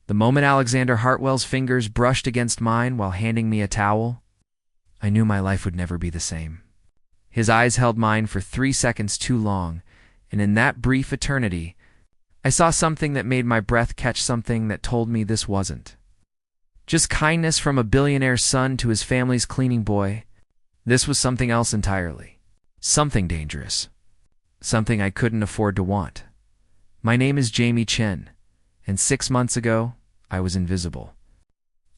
The moment Alexander Hartwell's fingers brushed against mine while handing me a towel, I knew my life would never be the same. His eyes held mine for 3 seconds too long, and in that brief eternity, I saw something that made my breath catch something that told me this wasn't just kindness from a billionaire's son to his family's cleaning boy. This was something else entirely. Something dangerous. Something I couldn't afford to want. My name is Jamie Chen, and 6 months ago, I was invisible.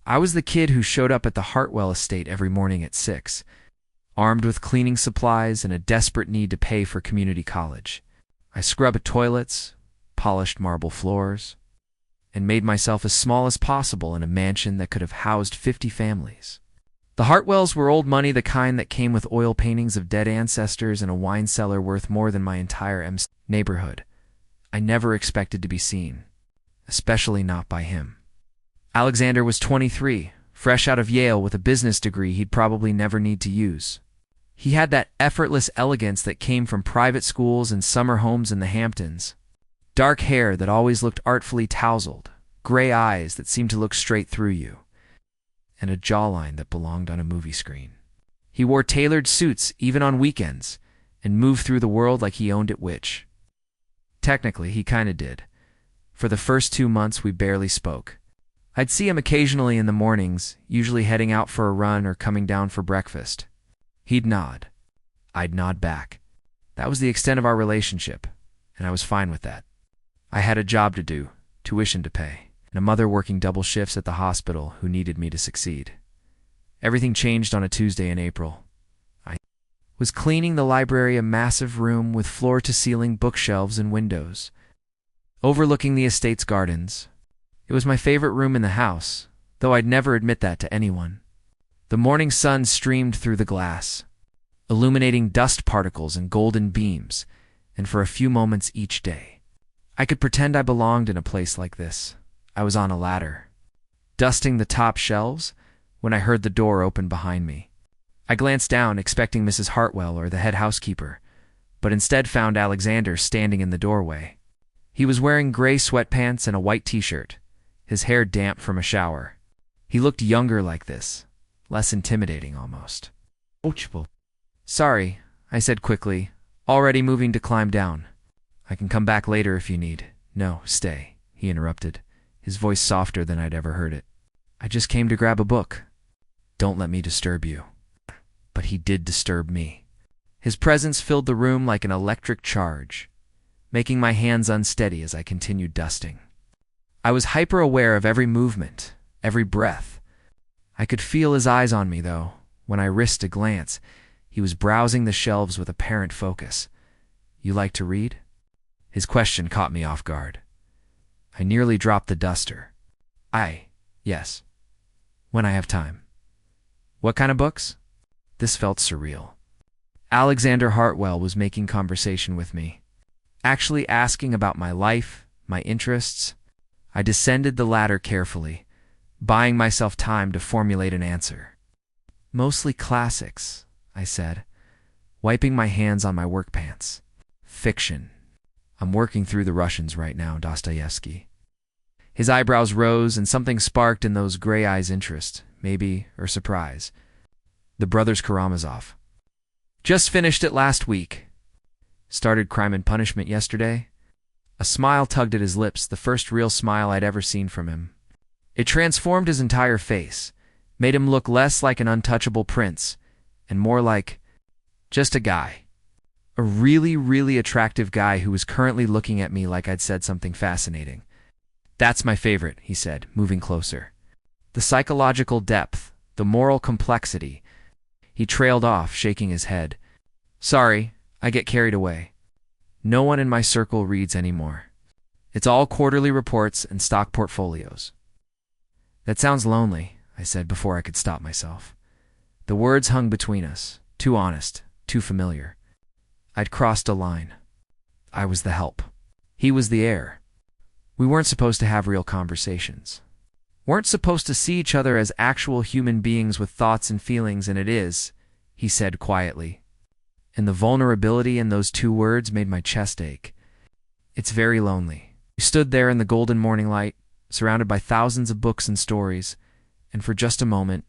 I was the kid who showed up at the Hartwell estate every morning at 6, armed with cleaning supplies and a desperate need to pay for community college. I scrubbed toilets, polished marble floors, and made myself as small as possible in a mansion that could have housed 50 families. The Hartwells were old money, the kind that came with oil paintings of dead ancestors and a wine cellar worth more than my entire neighborhood. I never expected to be seen, especially not by him. Alexander was 23, fresh out of Yale with a business degree he'd probably never need to use. He had that effortless elegance that came from private schools and summer homes in the Hamptons. Dark hair that always looked artfully tousled, gray eyes that seemed to look straight through you, and a jawline that belonged on a movie screen. He wore tailored suits even on weekends and moved through the world like he owned it, which technically he kinda did. For the first 2 months we barely spoke. I'd see him occasionally in the mornings, usually heading out for a run or coming down for breakfast. He'd nod. I'd nod back. That was the extent of our relationship, and I was fine with that. I had a job to do, tuition to pay, and a mother working double shifts at the hospital who needed me to succeed. Everything changed on a Tuesday in April. I was cleaning the library, a massive room with floor-to-ceiling bookshelves and windows, overlooking the estate's gardens. It was my favorite room in the house, though I'd never admit that to anyone. The morning sun streamed through the glass, illuminating dust particles and golden beams, and for a few moments each day, I could pretend I belonged in a place like this. I was on a ladder, dusting the top shelves, when I heard the door open behind me. I glanced down, expecting Mrs. Hartwell or the head housekeeper, but instead found Alexander standing in the doorway. He was wearing gray sweatpants and a white t-shirt, his hair damp from a shower. He looked younger like this, less intimidating almost. Sorry, I said quickly, already moving to climb down. I can come back later if you need. No, stay, he interrupted, his voice softer than I'd ever heard it. I just came to grab a book. Don't let me disturb you. But he did disturb me. His presence filled the room like an electric charge, making my hands unsteady as I continued dusting. I was hyper-aware of every movement, every breath. I could feel his eyes on me, though. When I risked a glance, he was browsing the shelves with apparent focus. You like to read? His question caught me off guard. I nearly dropped the duster. Yes. When I have time. What kind of books? This felt surreal. Alexander Hartwell was making conversation with me, actually asking about my life, my interests. I descended the ladder carefully, buying myself time to formulate an answer. Mostly classics, I said, wiping my hands on my work pants. Fiction. I'm working through the Russians right now, Dostoevsky. His eyebrows rose and something sparked in those gray eyes' interest, maybe, or surprise. The Brothers Karamazov. Just finished it last week. Started Crime and Punishment yesterday. A smile tugged at his lips, the first real smile I'd ever seen from him. It transformed his entire face, made him look less like an untouchable prince, and more like just a guy. A really, really attractive guy who was currently looking at me like I'd said something fascinating. That's my favorite, he said, moving closer. The psychological depth, the moral complexity. He trailed off, shaking his head. Sorry, I get carried away. No one in my circle reads anymore. It's all quarterly reports and stock portfolios. That sounds lonely, I said before I could stop myself. The words hung between us, too honest, too familiar. I'd crossed a line. I was the help. He was the heir. We weren't supposed to have real conversations. Weren't supposed to see each other as actual human beings with thoughts and feelings, and it is, he said quietly. And the vulnerability in those 2 words made my chest ache. It's very lonely. We stood there in the golden morning light, surrounded by thousands of books and stories, and for just a moment,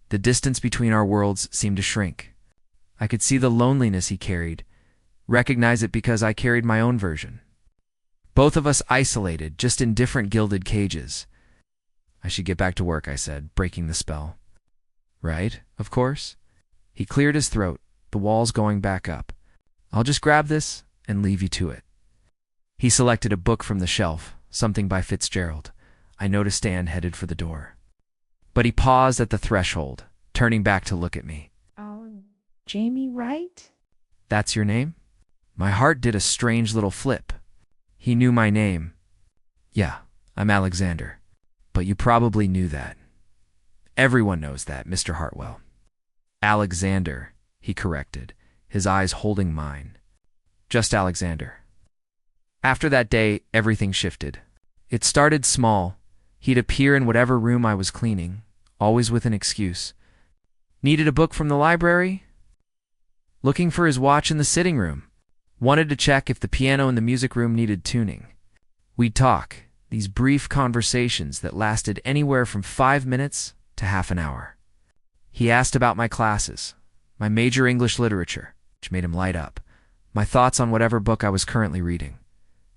the distance between our worlds seemed to shrink. I could see the loneliness he carried, recognize it because I carried my own version. Both of us isolated, just in different gilded cages. I should get back to work, I said, breaking the spell. Right, of course. He cleared his throat, the walls going back up. I'll just grab this and leave you to it. He selected a book from the shelf, something by Fitzgerald. I noticed Dan headed for the door. But he paused at the threshold, turning back to look at me. Oh, Jamie Wright? That's your name? My heart did a strange little flip. He knew my name. Yeah, I'm Alexander. But you probably knew that. Everyone knows that, Mr. Hartwell. Alexander, he corrected, his eyes holding mine. Just Alexander. After that day, everything shifted. It started small. He'd appear in whatever room I was cleaning, always with an excuse. Needed a book from the library? Looking for his watch in the sitting room. Wanted to check if the piano in the music room needed tuning. We'd talk, these brief conversations that lasted anywhere from 5 minutes to half an hour. He asked about my classes, my major English literature, which made him light up, my thoughts on whatever book I was currently reading.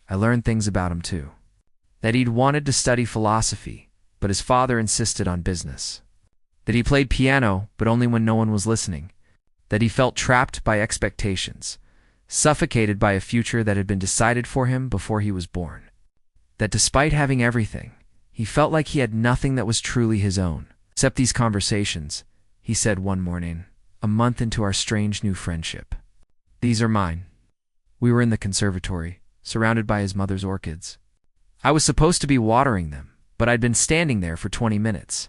I learned things about him too. That he'd wanted to study philosophy, but his father insisted on business. That he played piano, but only when no one was listening. That he felt trapped by expectations, suffocated by a future that had been decided for him before he was born. That despite having everything, he felt like he had nothing that was truly his own. Except these conversations, he said one morning, a month into our strange new friendship. These are mine. We were in the conservatory, surrounded by his mother's orchids. I was supposed to be watering them, but I'd been standing there for 20 minutes,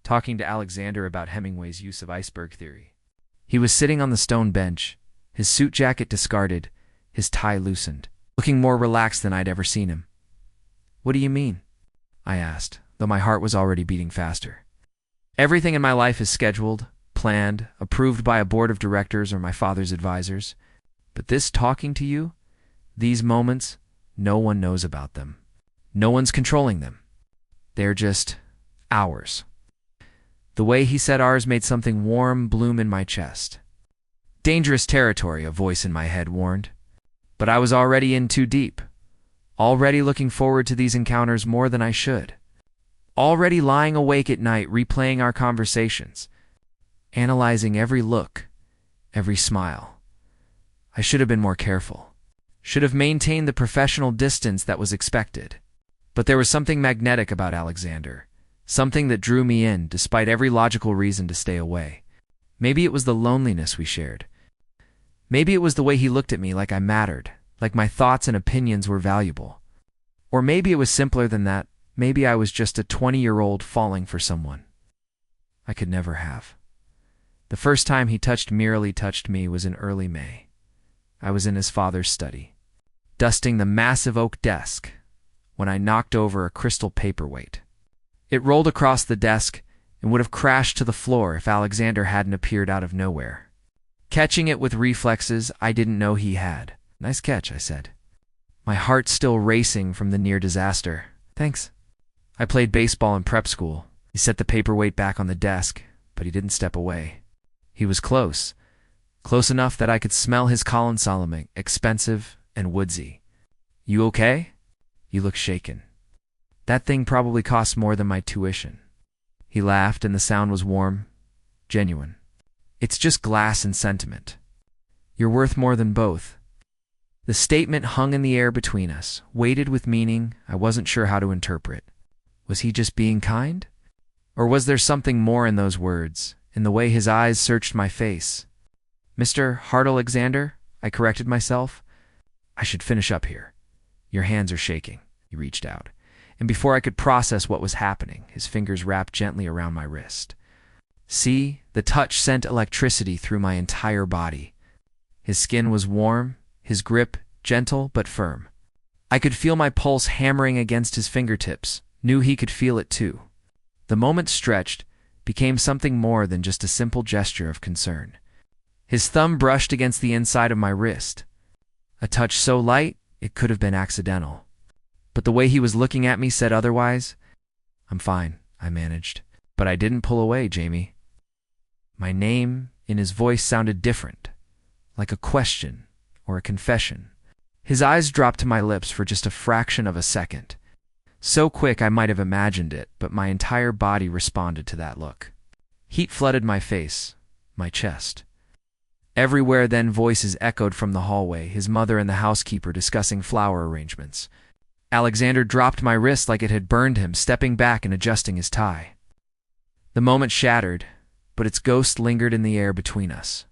talking to Alexander about Hemingway's use of iceberg theory. He was sitting on the stone bench, his suit jacket discarded, his tie loosened, looking more relaxed than I'd ever seen him. What do you mean? I asked, though my heart was already beating faster. Everything in my life is scheduled, planned, approved by a board of directors or my father's advisors. But this talking to you, these moments, no one knows about them. No one's controlling them. They're just ours. The way he said ours made something warm bloom in my chest. Dangerous territory, a voice in my head warned. But I was already in too deep. Already looking forward to these encounters more than I should. Already lying awake at night replaying our conversations. Analyzing every look, every smile. I should have been more careful. Should have maintained the professional distance that was expected. But there was something magnetic about Alexander. Something that drew me in despite every logical reason to stay away. Maybe it was the loneliness we shared. Maybe it was the way he looked at me like I mattered, like my thoughts and opinions were valuable. Or maybe it was simpler than that. Maybe I was just a 20-year-old falling for someone I could never have. The first time he merely touched me was in early May. I was in his father's study, dusting the massive oak desk, when I knocked over a crystal paperweight. It rolled across the desk and would have crashed to the floor if Alexander hadn't appeared out of nowhere. Catching it with reflexes I didn't know he had. Nice catch, I said, my heart still racing from the near disaster. Thanks. I played baseball in prep school. He set the paperweight back on the desk, but he didn't step away. He was close. Close enough that I could smell his Colin Solomon, expensive and woodsy. You okay? You look shaken. That thing probably cost more than my tuition. He laughed and the sound was warm, genuine. It's just glass and sentiment. You're worth more than both. The statement hung in the air between us, weighted with meaning I wasn't sure how to interpret. Was he just being kind? Or was there something more in those words, in the way his eyes searched my face? Mr. Hart-Alexander, I corrected myself. I should finish up here. Your hands are shaking. He reached out, and before I could process what was happening, his fingers wrapped gently around my wrist. See, the touch sent electricity through my entire body. His skin was warm, his grip gentle but firm. I could feel my pulse hammering against his fingertips, knew he could feel it too. The moment stretched, became something more than just a simple gesture of concern. His thumb brushed against the inside of my wrist. A touch so light, it could have been accidental. But the way he was looking at me said otherwise. "I'm fine," I managed. "But I didn't pull away, Jamie." My name in his voice sounded different, like a question or a confession. His eyes dropped to my lips for just a fraction of a second. So quick I might have imagined it, but my entire body responded to that look. Heat flooded my face, my chest. Everywhere then voices echoed from the hallway, his mother and the housekeeper discussing flower arrangements. Alexander dropped my wrist like it had burned him, stepping back and adjusting his tie. The moment shattered, but its ghost lingered in the air between us.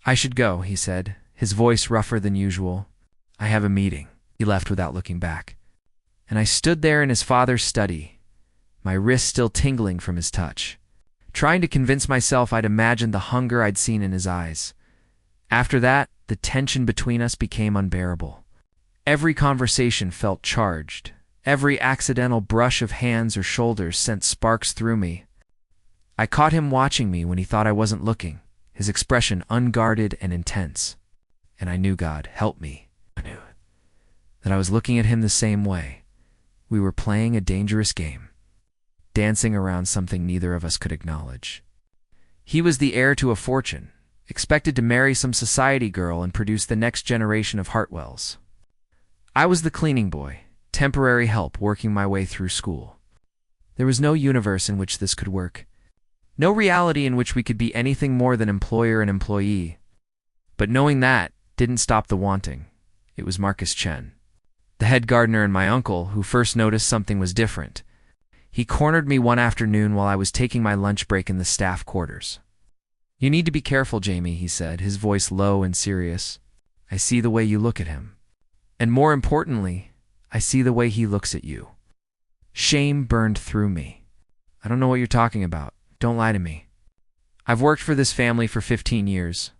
"I should go," he said, his voice rougher than usual. "I have a meeting." He left without looking back. And I stood there in his father's study, my wrist still tingling from his touch, trying to convince myself I'd imagined the hunger I'd seen in his eyes. After that, the tension between us became unbearable. Every conversation felt charged. Every accidental brush of hands or shoulders sent sparks through me. I caught him watching me when he thought I wasn't looking, his expression unguarded and intense. And I knew, God help me, I knew that I was looking at him the same way. We were playing a dangerous game, dancing around something neither of us could acknowledge. He was the heir to a fortune, expected to marry some society girl and produce the next generation of Hartwells. I was the cleaning boy, temporary help working my way through school. There was no universe in which this could work. No reality in which we could be anything more than employer and employee. But knowing that didn't stop the wanting. It was Marcus Chen, the head gardener and my uncle, who first noticed something was different. He cornered me one afternoon while I was taking my lunch break in the staff quarters. "You need to be careful, Jamie," he said, his voice low and serious. "I see the way you look at him. And more importantly, I see the way he looks at you." Shame burned through me. "I don't know what you're talking about. Don't lie to me. I've worked for this family for 15 years.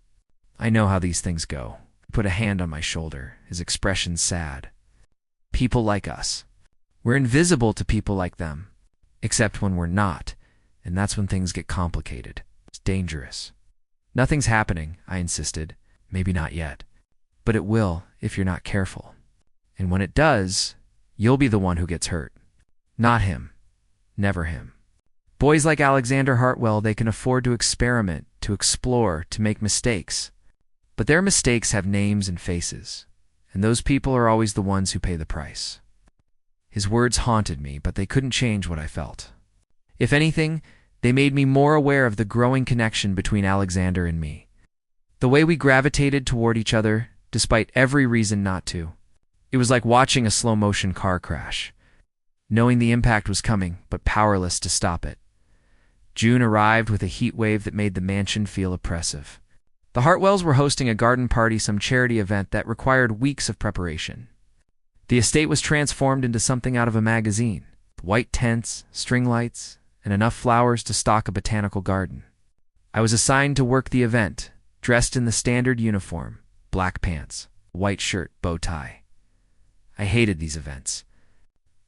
I know how these things go." He put a hand on my shoulder, his expression sad. "People like us. We're invisible to people like them. Except when we're not, and that's when things get complicated. It's dangerous." "Nothing's happening," I insisted. "Maybe not yet. But it will if you're not careful. And when it does, you'll be the one who gets hurt. Not him. Never him. Boys like Alexander Hartwell, they can afford to experiment, to explore, to make mistakes. But their mistakes have names and faces, and those people are always the ones who pay the price." His words haunted me, but they couldn't change what I felt. If anything, they made me more aware of the growing connection between Alexander and me. The way we gravitated toward each other, despite every reason not to. It was like watching a slow-motion car crash, knowing the impact was coming, but powerless to stop it. June arrived with a heat wave that made the mansion feel oppressive. The Hartwells were hosting a garden party, some charity event that required weeks of preparation. The estate was transformed into something out of a magazine. White tents, string lights, and enough flowers to stock a botanical garden. I was assigned to work the event, dressed in the standard uniform, black pants, white shirt, bow tie. I hated these events.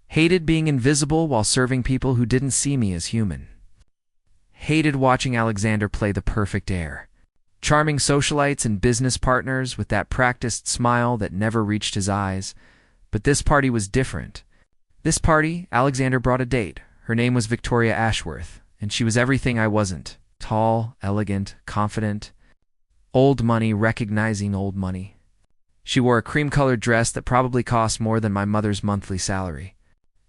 Hated being invisible while serving people who didn't see me as human. Hated watching Alexander play the perfect heir, charming socialites and business partners with that practiced smile that never reached his eyes. But this party was different. This party, Alexander brought a date. Her name was Victoria Ashworth, and she was everything I wasn't. Tall, elegant, confident. Old money recognizing old money. She wore a cream-colored dress that probably cost more than my mother's monthly salary,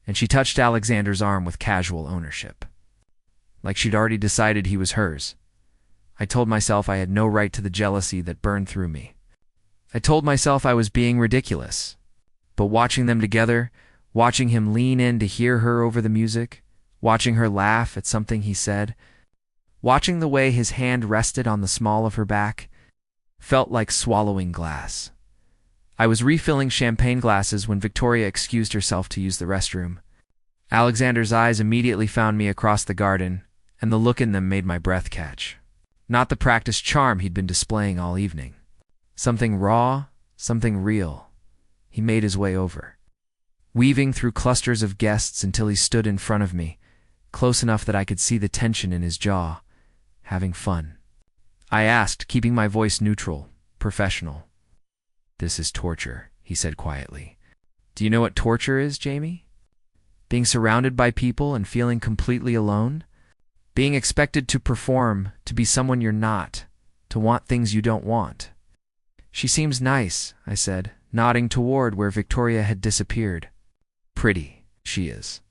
and she touched Alexander's arm with casual ownership, like she'd already decided he was hers. I told myself I had no right to the jealousy that burned through me. I told myself I was being ridiculous. But watching them together, watching him lean in to hear her over the music, watching her laugh at something he said, watching the way his hand rested on the small of her back, felt like swallowing glass. I was refilling champagne glasses when Victoria excused herself to use the restroom. Alexander's eyes immediately found me across the garden, and the look in them made my breath catch. Not the practiced charm he'd been displaying all evening. Something raw, something real. He made his way over, weaving through clusters of guests until he stood in front of me, close enough that I could see the tension in his jaw, having fun. I asked, keeping my voice neutral, professional. "This is torture," he said quietly. Do you know what torture is, Jamie? Being surrounded by people and feeling completely alone? Being expected to perform, to be someone you're not, to want things you don't want. She seems nice, I said, nodding toward where Victoria had disappeared. Pretty, she is.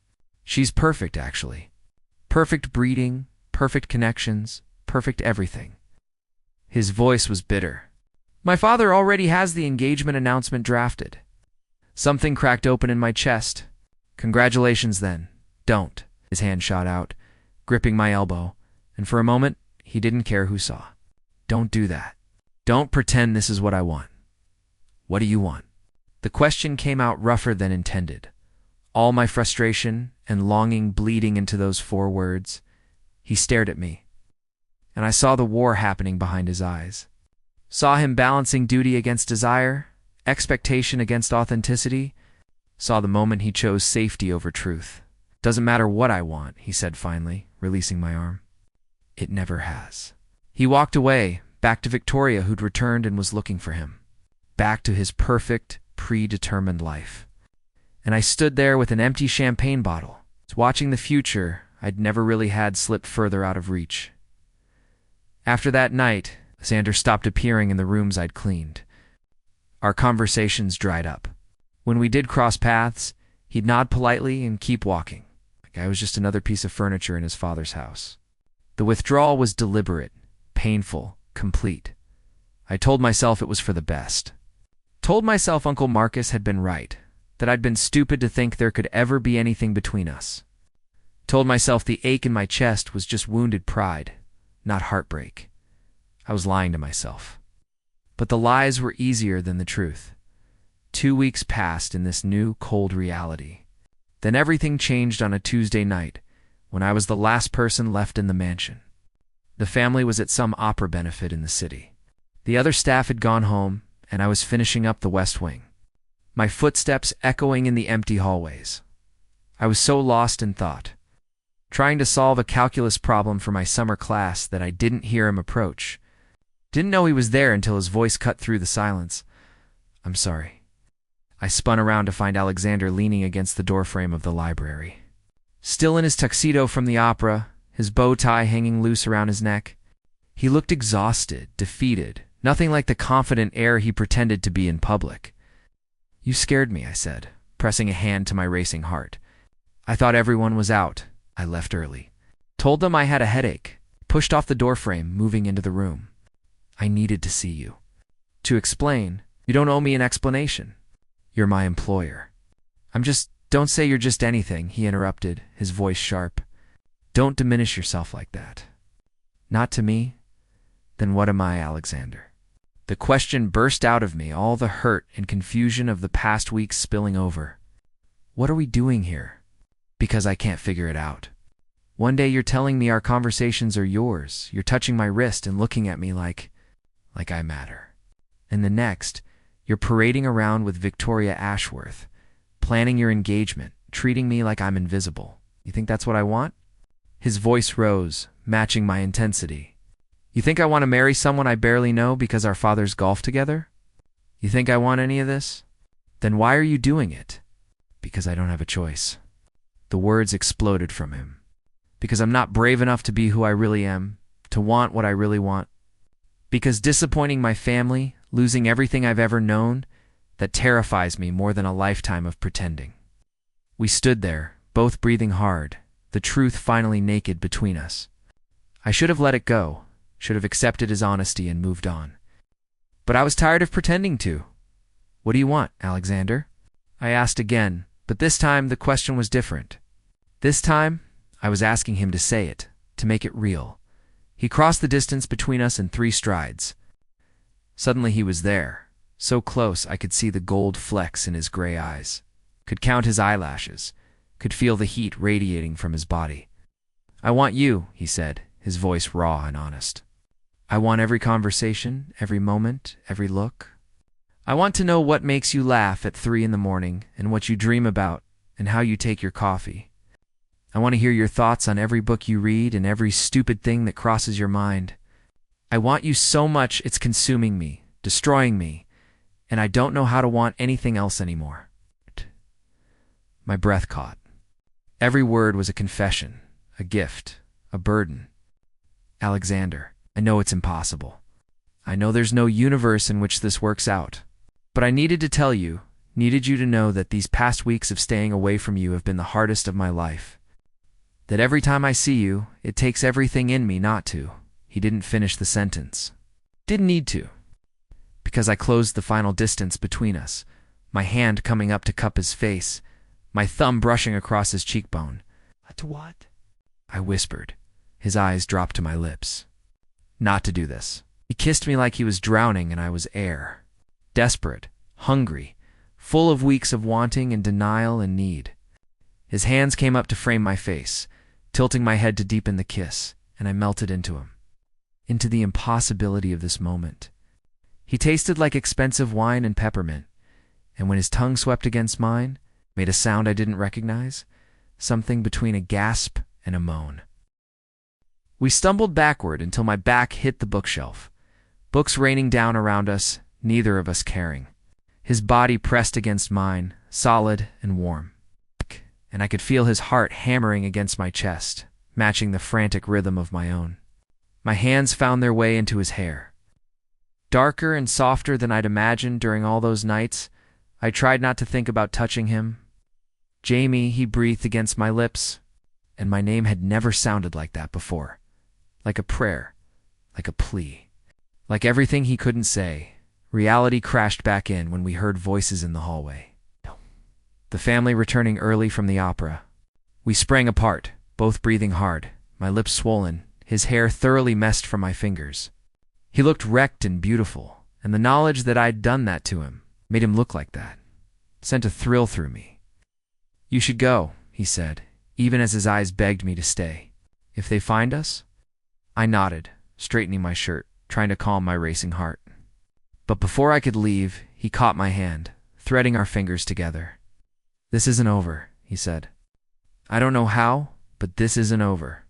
She's perfect, actually. Perfect breeding, perfect connections, perfect everything. His voice was bitter. My father already has the engagement announcement drafted. Something cracked open in my chest. Congratulations, then. Don't. His hand shot out, gripping my elbow, and for a moment, he didn't care who saw. Don't do that. Don't pretend this is what I want. What do you want? The question came out rougher than intended. All my frustration and longing bleeding into those 4 words. He stared at me, and I saw the war happening behind his eyes. Saw him balancing duty against desire, expectation against authenticity. Saw the moment he chose safety over truth. Doesn't matter what I want, he said finally, releasing my arm. It never has. He walked away, back to Victoria, who'd returned and was looking for him. Back to his perfect, predetermined life. And I stood there with an empty champagne bottle, watching the future I'd never really had slip further out of reach. After that night, Xander stopped appearing in the rooms I'd cleaned. Our conversations dried up. When we did cross paths, he'd nod politely and keep walking, like I was just another piece of furniture in his father's house. The withdrawal was deliberate, painful, complete. I told myself it was for the best. Told myself Uncle Marcus had been right, that I'd been stupid to think there could ever be anything between us. Told myself the ache in my chest was just wounded pride, not heartbreak. I was lying to myself. But the lies were easier than the truth. 2 weeks passed in this new, cold reality. Then everything changed on a Tuesday night, when I was the last person left in the mansion. The family was at some opera benefit in the city. The other staff had gone home, and I was finishing up the West Wing. My footsteps echoing in the empty hallways. I was so lost in thought, trying to solve a calculus problem for my summer class, that I didn't hear him approach. Didn't know he was there until his voice cut through the silence. I'm sorry. I spun around to find Alexander leaning against the doorframe of the library. Still in his tuxedo from the opera, his bow tie hanging loose around his neck. He looked exhausted, defeated, nothing like the confident air he pretended to be in public. You scared me, I said, pressing a hand to my racing heart. I thought everyone was out. I left early. Told them I had a headache. Pushed off the doorframe, moving into the room. I needed to see you. To explain, you don't owe me an explanation. You're my employer. Don't say you're just anything, he interrupted, his voice sharp. Don't diminish yourself like that. Not to me? Then what am I, Alexander? The question burst out of me, all the hurt and confusion of the past weeks spilling over. What are we doing here? Because I can't figure it out. One day you're telling me our conversations are yours. You're touching my wrist and looking at me like I matter. And the next, you're parading around with Victoria Ashworth, planning your engagement, treating me like I'm invisible. You think that's what I want? His voice rose, matching my intensity. You think I want to marry someone I barely know because our fathers golf together? You think I want any of this? Then why are you doing it? Because I don't have a choice. The words exploded from him. Because I'm not brave enough to be who I really am, to want what I really want. Because disappointing my family, losing everything I've ever known, that terrifies me more than a lifetime of pretending. We stood there, both breathing hard, the truth finally naked between us. I should have let it go, should have accepted his honesty and moved on. But I was tired of pretending to. What do you want, Alexander? I asked again, but this time the question was different. This time, I was asking him to say it, to make it real. He crossed the distance between us in 3 strides. Suddenly he was there, so close I could see the gold flecks in his gray eyes, could count his eyelashes, could feel the heat radiating from his body. I want you, he said, his voice raw and honest. I want every conversation, every moment, every look. I want to know what makes you laugh at 3 in the morning and what you dream about and how you take your coffee. I want to hear your thoughts on every book you read and every stupid thing that crosses your mind. I want you so much it's consuming me, destroying me, and I don't know how to want anything else anymore. My breath caught. Every word was a confession, a gift, a burden. Alexander, I know it's impossible. I know there's no universe in which this works out. But I needed to tell you, needed you to know that these past weeks of staying away from you have been the hardest of my life. That every time I see you, it takes everything in me not to. He didn't finish the sentence. Didn't need to. Because I closed the final distance between us, my hand coming up to cup his face, my thumb brushing across his cheekbone. What? I whispered. His eyes dropped to my lips. Not to do this. He kissed me like he was drowning and I was air. Desperate, hungry, full of weeks of wanting and denial and need. His hands came up to frame my face, tilting my head to deepen the kiss, and I melted into him. Into the impossibility of this moment. He tasted like expensive wine and peppermint, and when his tongue swept against mine, made a sound I didn't recognize, something between a gasp and a moan. We stumbled backward until my back hit the bookshelf, books raining down around us, neither of us caring. His body pressed against mine, solid and warm, and I could feel his heart hammering against my chest, matching the frantic rhythm of my own. My hands found their way into his hair. Darker and softer than I'd imagined during all those nights, I tried not to think about touching him. Jamie, he breathed against my lips, and my name had never sounded like that before. Like a prayer, like a plea. Like everything he couldn't say, reality crashed back in when we heard voices in the hallway. The family returning early from the opera. We sprang apart, both breathing hard, my lips swollen, his hair thoroughly messed from my fingers. He looked wrecked and beautiful, and the knowledge that I'd done that to him, made him look like that, sent a thrill through me. You should go, he said, even as his eyes begged me to stay. If they find us? I nodded, straightening my shirt, trying to calm my racing heart. But before I could leave, he caught my hand, threading our fingers together. This isn't over, he said. I don't know how, but this isn't over.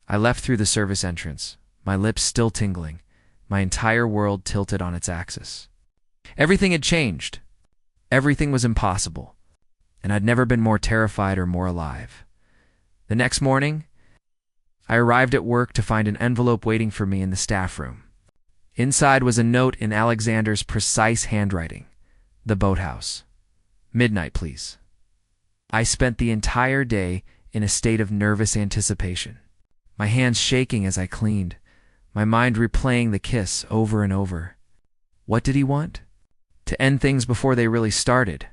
I left through the service entrance, my lips still tingling, my entire world tilted on its axis. Everything had changed. Everything was impossible, and I'd never been more terrified or more alive. The next morning, I arrived at work to find an envelope waiting for me in the staff room. Inside was a note in Alexander's precise handwriting. The boathouse. Midnight, please. I spent the entire day in a state of nervous anticipation, my hands shaking as I cleaned, my mind replaying the kiss over and over. What did he want? To end things before they really started?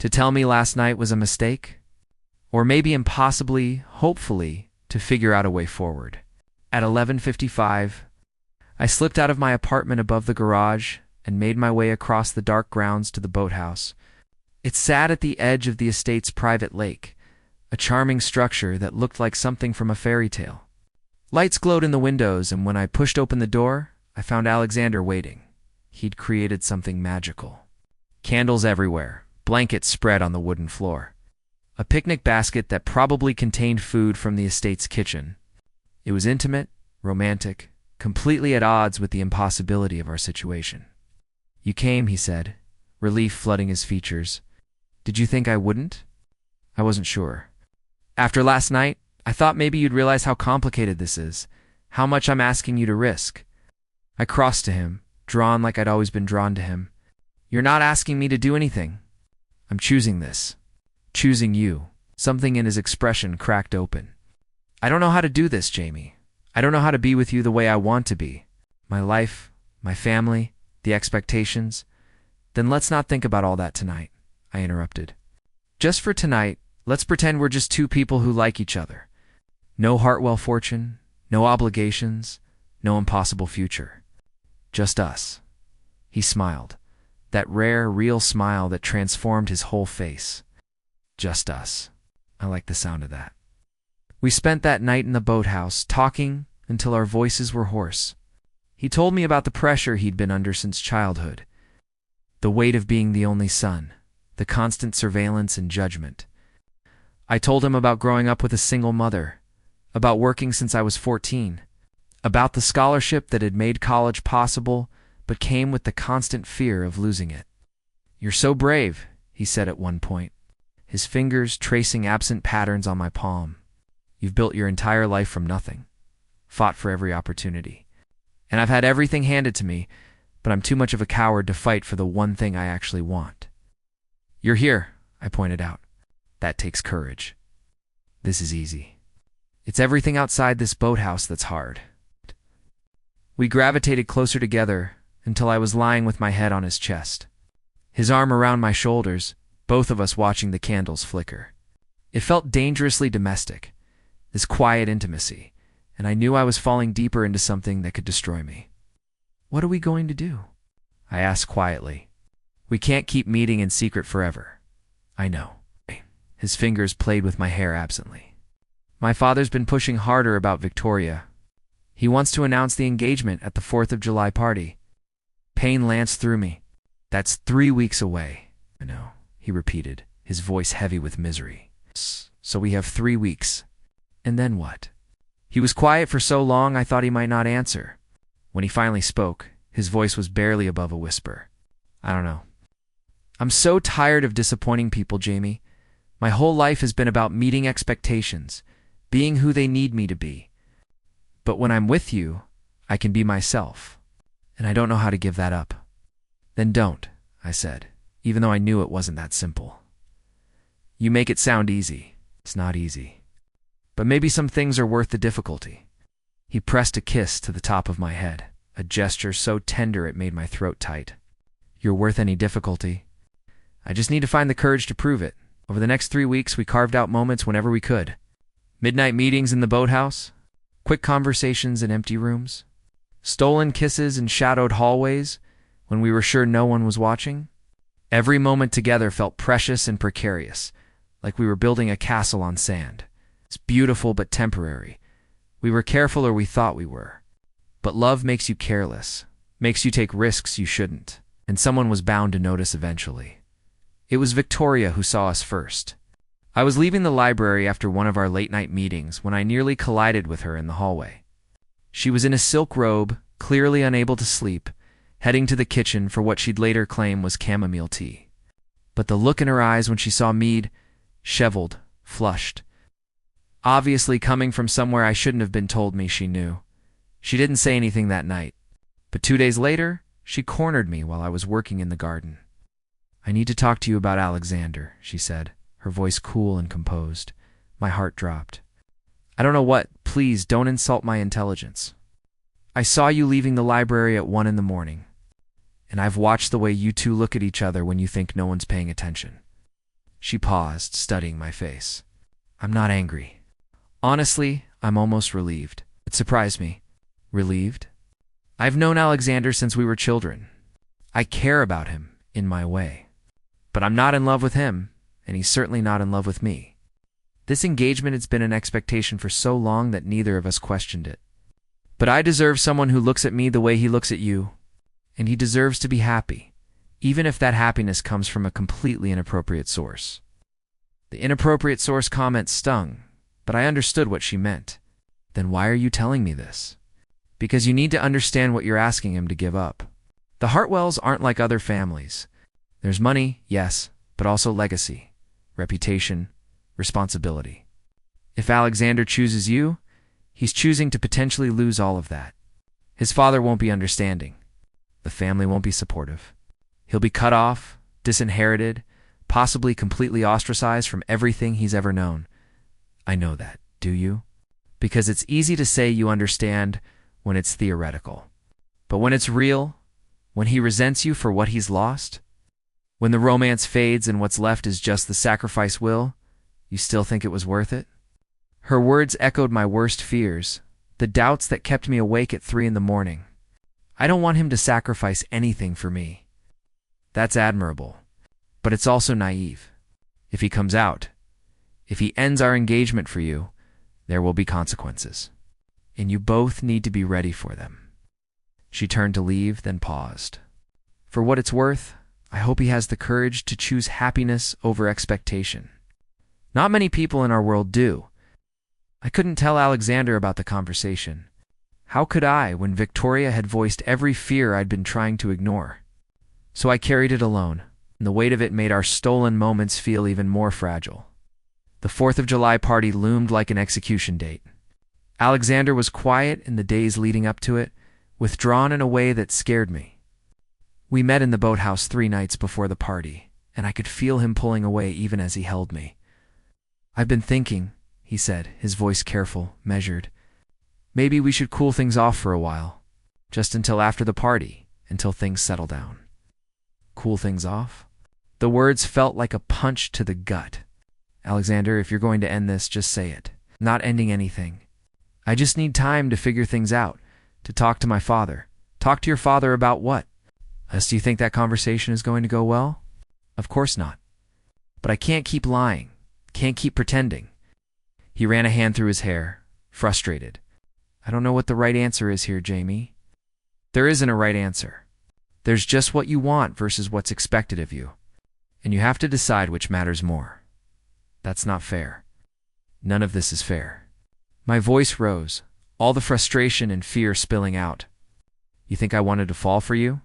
To tell me last night was a mistake? Or maybe impossibly, hopefully, to figure out a way forward. At 11:55, I slipped out of my apartment above the garage and made my way across the dark grounds to the boathouse. It sat at the edge of the estate's private lake, a charming structure that looked like something from a fairy tale. Lights glowed in the windows, and when I pushed open the door, I found Alexander waiting. He'd created something magical. Candles everywhere, blankets spread on the wooden floor. A picnic basket that probably contained food from the estate's kitchen. It was intimate, romantic, completely at odds with the impossibility of our situation. You came, he said, relief flooding his features. Did you think I wouldn't? I wasn't sure. After last night, I thought maybe you'd realize how complicated this is, how much I'm asking you to risk. I crossed to him, drawn like I'd always been drawn to him. You're not asking me to do anything. I'm choosing this. Choosing you. Something in his expression cracked open. I don't know how to do this, Jamie. I don't know how to be with you the way I want to be. My life, my family, the expectations. Then let's not think about all that tonight, I interrupted. Just for tonight, let's pretend we're just two people who like each other. No Hartwell fortune, no obligations, no impossible future. Just us. He smiled, that rare, real smile that transformed his whole face. Just us. I like the sound of that. We spent that night in the boathouse, talking until our voices were hoarse. He told me about the pressure he'd been under since childhood, the weight of being the only son, the constant surveillance and judgment. I told him about growing up with a single mother, about working since I was 14, about the scholarship that had made college possible but came with the constant fear of losing it. You're so brave, he said at one point. his fingers tracing absent patterns on my palm. "You've built your entire life from nothing, fought for every opportunity. And I've had everything handed to me, but I'm too much of a coward to fight for the one thing I actually want." "You're here," I pointed out. "That takes courage. This is easy. It's everything outside this boathouse that's hard." We gravitated closer together until I was lying with my head on his chest, his arm around my shoulders, both of us watching the candles flicker. It felt dangerously domestic, this quiet intimacy, and I knew I was falling deeper into something that could destroy me. "What are we going to do?" I asked quietly. "We can't keep meeting in secret forever." "I know." His fingers played with my hair absently. "My father's been pushing harder about Victoria. He wants to announce the engagement at the 4th of July party." Pain lanced through me. "That's 3 weeks away." "I know," he repeated, his voice heavy with misery. "So we have 3 weeks. And then what?" He was quiet for so long I thought he might not answer. When he finally spoke, his voice was barely above a whisper. "I don't know. I'm so tired of disappointing people, Jamie. My whole life has been about meeting expectations, being who they need me to be. But when I'm with you, I can be myself, and I don't know how to give that up." "Then don't," I said, even though I knew it wasn't that simple. "You make it sound easy. It's not easy. But maybe some things are worth the difficulty." He pressed a kiss to the top of my head, a gesture so tender it made my throat tight. "You're worth any difficulty. I just need to find the courage to prove it." Over the next 3 weeks, we carved out moments whenever we could. Midnight meetings in the boathouse, quick conversations in empty rooms, stolen kisses in shadowed hallways when we were sure no one was watching. Every moment together felt precious and precarious, like we were building a castle on sand. It's beautiful but temporary. We were careful, or we thought we were. But love makes you careless, makes you take risks you shouldn't, and someone was bound to notice eventually. It was Victoria who saw us first. I was leaving the library after one of our late-night meetings when I nearly collided with her in the hallway. She was in a silk robe, clearly unable to sleep, heading to the kitchen for what she'd later claim was chamomile tea. But the look in her eyes when she saw Mead, shoveled, flushed, obviously coming from somewhere I shouldn't have been, told me she knew. She didn't say anything that night, but 2 days later, she cornered me while I was working in the garden. "I need to talk to you about Alexander," she said, her voice cool and composed. My heart dropped. "I don't know what. Please don't insult my intelligence. I saw you leaving the library at 1 in the morning, and I've watched the way you two look at each other when you think no one's paying attention." She paused, studying my face. "I'm not angry. Honestly, I'm almost relieved." It surprised me. "Relieved?" "I've known Alexander since we were children. I care about him, in my way. But I'm not in love with him, and he's certainly not in love with me. This engagement has been an expectation for so long that neither of us questioned it. But I deserve someone who looks at me the way he looks at you, and he deserves to be happy, even if that happiness comes from a completely inappropriate source." The inappropriate source comment stung, but I understood what she meant. "Then why are you telling me this?" "Because you need to understand what you're asking him to give up. The Hartwells aren't like other families. There's money, yes, but also legacy, reputation, responsibility. If Alexander chooses you, he's choosing to potentially lose all of that. His father won't be understanding. The family won't be supportive. He'll be cut off, disinherited, possibly completely ostracized from everything he's ever known. I know that, do you? Because it's easy to say you understand when it's theoretical. But when it's real, when he resents you for what he's lost, when the romance fades and what's left is just the sacrifice will, you still think it was worth it?" Her words echoed my worst fears, the doubts that kept me awake at 3 in the morning. I don't want him to sacrifice anything for me. That's admirable, but it's also naive. If he comes out, if he ends our engagement for you, there will be consequences, and you both need to be ready for them. She turned to leave, then paused. "For what it's worth, I hope he has the courage to choose happiness over expectation. Not many people in our world do." I couldn't tell Alexander about the conversation. How could I, when Victoria had voiced every fear I'd been trying to ignore? So I carried it alone, and the weight of it made our stolen moments feel even more fragile. The 4th of July party loomed like an execution date. Alexander was quiet in the days leading up to it, withdrawn in a way that scared me. We met in the boathouse 3 nights before the party, and I could feel him pulling away even as he held me. "I've been thinking," he said, his voice careful, measured. "Maybe we should cool things off for a while, just until after the party, until things settle down." Cool things off? The words felt like a punch to the gut. "Alexander, if you're going to end this, just say it. Not ending anything. I just need time to figure things out, to talk to my father." "Talk to your father about what?" "Do you think that conversation is going to go well?" "Of course not. But I can't keep lying, can't keep pretending." He ran a hand through his hair, frustrated. "I don't know what the right answer is here, Jamie." "There isn't a right answer. There's just what you want versus what's expected of you. And you have to decide which matters more. That's not fair. None of this is fair." My voice rose, all the frustration and fear spilling out. "You think I wanted to fall for you?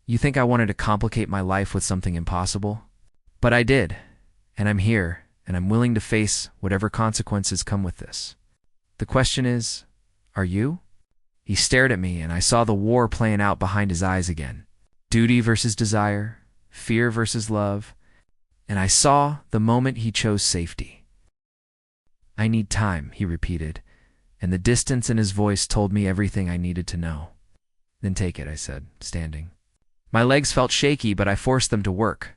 You think I wanted to complicate my life with something impossible? But I did, and I'm here, and I'm willing to face whatever consequences come with this. The question is, are you?" He stared at me, and I saw the war playing out behind his eyes again. Duty versus desire, fear versus love, and I saw the moment he chose safety. "I need time," he repeated, and the distance in his voice told me everything I needed to know. "Then take it," I said, standing. My legs felt shaky, but I forced them to work.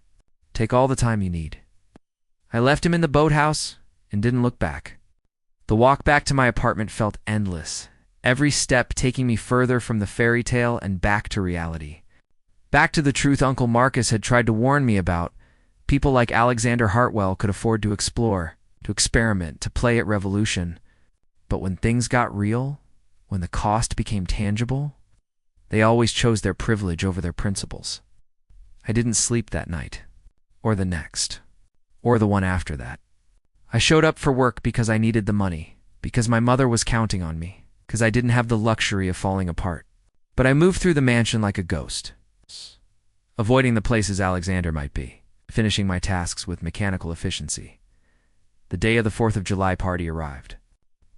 "Take all the time you need." I left him in the boathouse and didn't look back. The walk back to my apartment felt endless, every step taking me further from the fairy tale and back to reality. Back to the truth Uncle Marcus had tried to warn me about. People like Alexander Hartwell could afford to explore, to experiment, to play at revolution. But when things got real, when the cost became tangible, they always chose their privilege over their principles. I didn't sleep that night, or the next, or the one after that. I showed up for work because I needed the money, because my mother was counting on me, because I didn't have the luxury of falling apart. But I moved through the mansion like a ghost, avoiding the places Alexander might be, finishing my tasks with mechanical efficiency. The day of the 4th of July party arrived.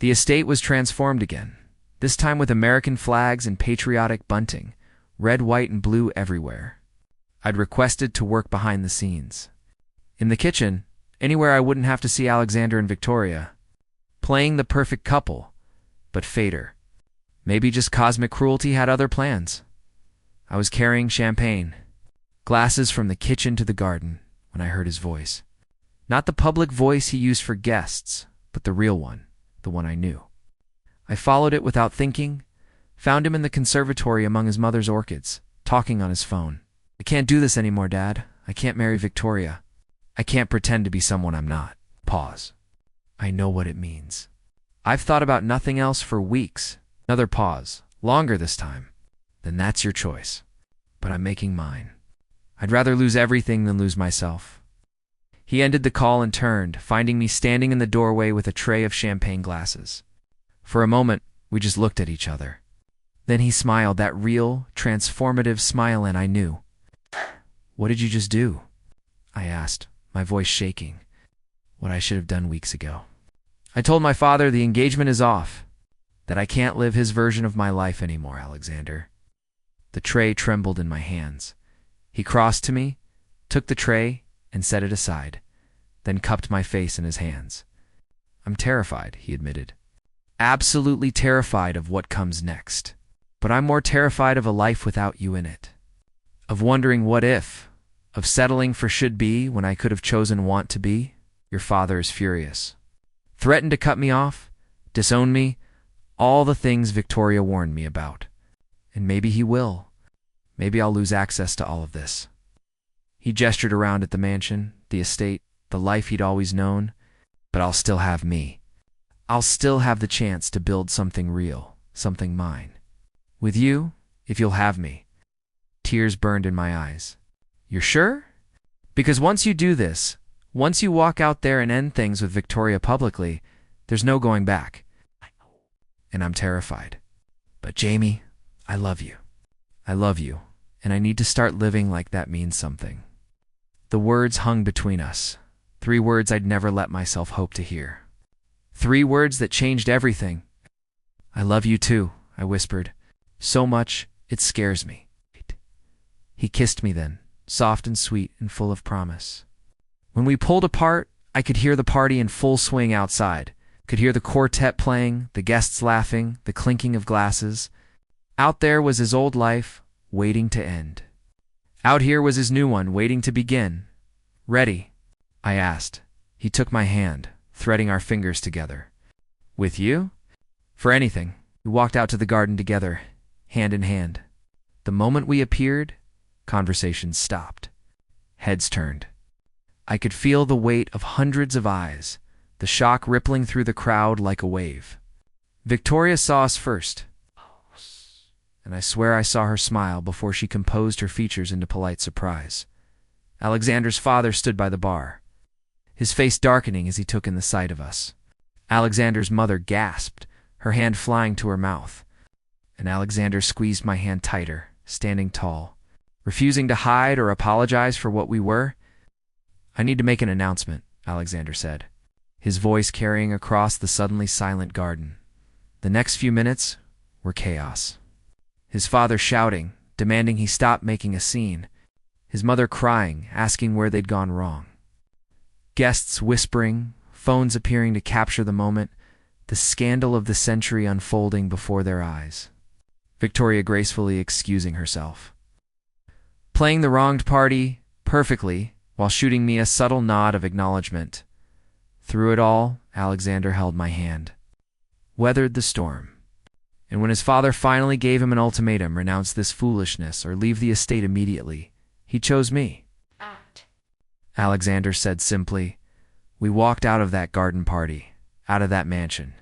The estate was transformed again, this time with American flags and patriotic bunting, red, white, and blue everywhere. I'd requested to work behind the scenes. In the kitchen, anywhere I wouldn't have to see Alexander and Victoria. Playing the perfect couple, but fader. Maybe just cosmic cruelty had other plans. I was carrying champagne, glasses from the kitchen to the garden, when I heard his voice. Not the public voice he used for guests, but the real one, the one I knew. I followed it without thinking, found him in the conservatory among his mother's orchids, talking on his phone. "I can't do this anymore, Dad. I can't marry Victoria. I can't pretend to be someone I'm not." Pause. "I know what it means. I've thought about nothing else for weeks." Another pause, longer this time. "Then that's your choice. But I'm making mine. I'd rather lose everything than lose myself." He ended the call and turned, finding me standing in the doorway with a tray of champagne glasses. For a moment, we just looked at each other. Then he smiled, that real, transformative smile, and I knew. "What did you just do?" I asked, my voice shaking. What I should have done weeks ago. "I told my father the engagement is off, that I can't live his version of my life anymore, Alexander." The tray trembled in my hands. He crossed to me, took the tray, and set it aside, then cupped my face in his hands. "I'm terrified," he admitted. "Absolutely terrified of what comes next. But I'm more terrified of a life without you in it. Of wondering what if, of settling for should be when I could have chosen want to be." Your father is furious. Threatened to cut me off, disown me, all the things Victoria warned me about. And maybe he will. Maybe I'll lose access to all of this. He gestured around at the mansion, the estate, the life he'd always known. But I'll still have me. I'll still have the chance to build something real, something mine. With you, if you'll have me. Tears burned in my eyes. "You're sure? Because once you do this, once you walk out there and end things with Victoria publicly, there's no going back. And I'm terrified. But Jamie, I love you. I love you, and I need to start living like that means something." The words hung between us. 3 words I'd never let myself hope to hear. 3 words that changed everything. "I love you too," I whispered. "So much, it scares me." He kissed me then, soft and sweet and full of promise. When we pulled apart, I could hear the party in full swing outside. Could hear the quartet playing, the guests laughing, the clinking of glasses. Out there was his old life, waiting to end. Out here was his new one, waiting to begin. "Ready?" I asked. He took my hand, threading our fingers together. "With you?" "For anything." We walked out to the garden together, hand in hand. The moment we appeared, conversations stopped. Heads turned. I could feel the weight of hundreds of eyes, the shock rippling through the crowd like a wave. Victoria saw us first, and I swear I saw her smile before she composed her features into polite surprise. Alexander's father stood by the bar, his face darkening as he took in the sight of us. Alexander's mother gasped, her hand flying to her mouth, and Alexander squeezed my hand tighter, standing tall, refusing to hide or apologize for what we were. "I need to make an announcement," Alexander said, his voice carrying across the suddenly silent garden. The next few minutes were chaos. His father shouting, demanding he stop making a scene. His mother crying, asking where they'd gone wrong. Guests whispering, phones appearing to capture the moment, the scandal of the century unfolding before their eyes. Victoria gracefully excusing herself. Playing the wronged party perfectly while shooting me a subtle nod of acknowledgement. Through it all, Alexander held my hand. Weathered the storm. And when his father finally gave him an ultimatum, renounce this foolishness or leave the estate immediately, he chose me. Act. Alexander said simply. We walked out of that garden party, out of that mansion,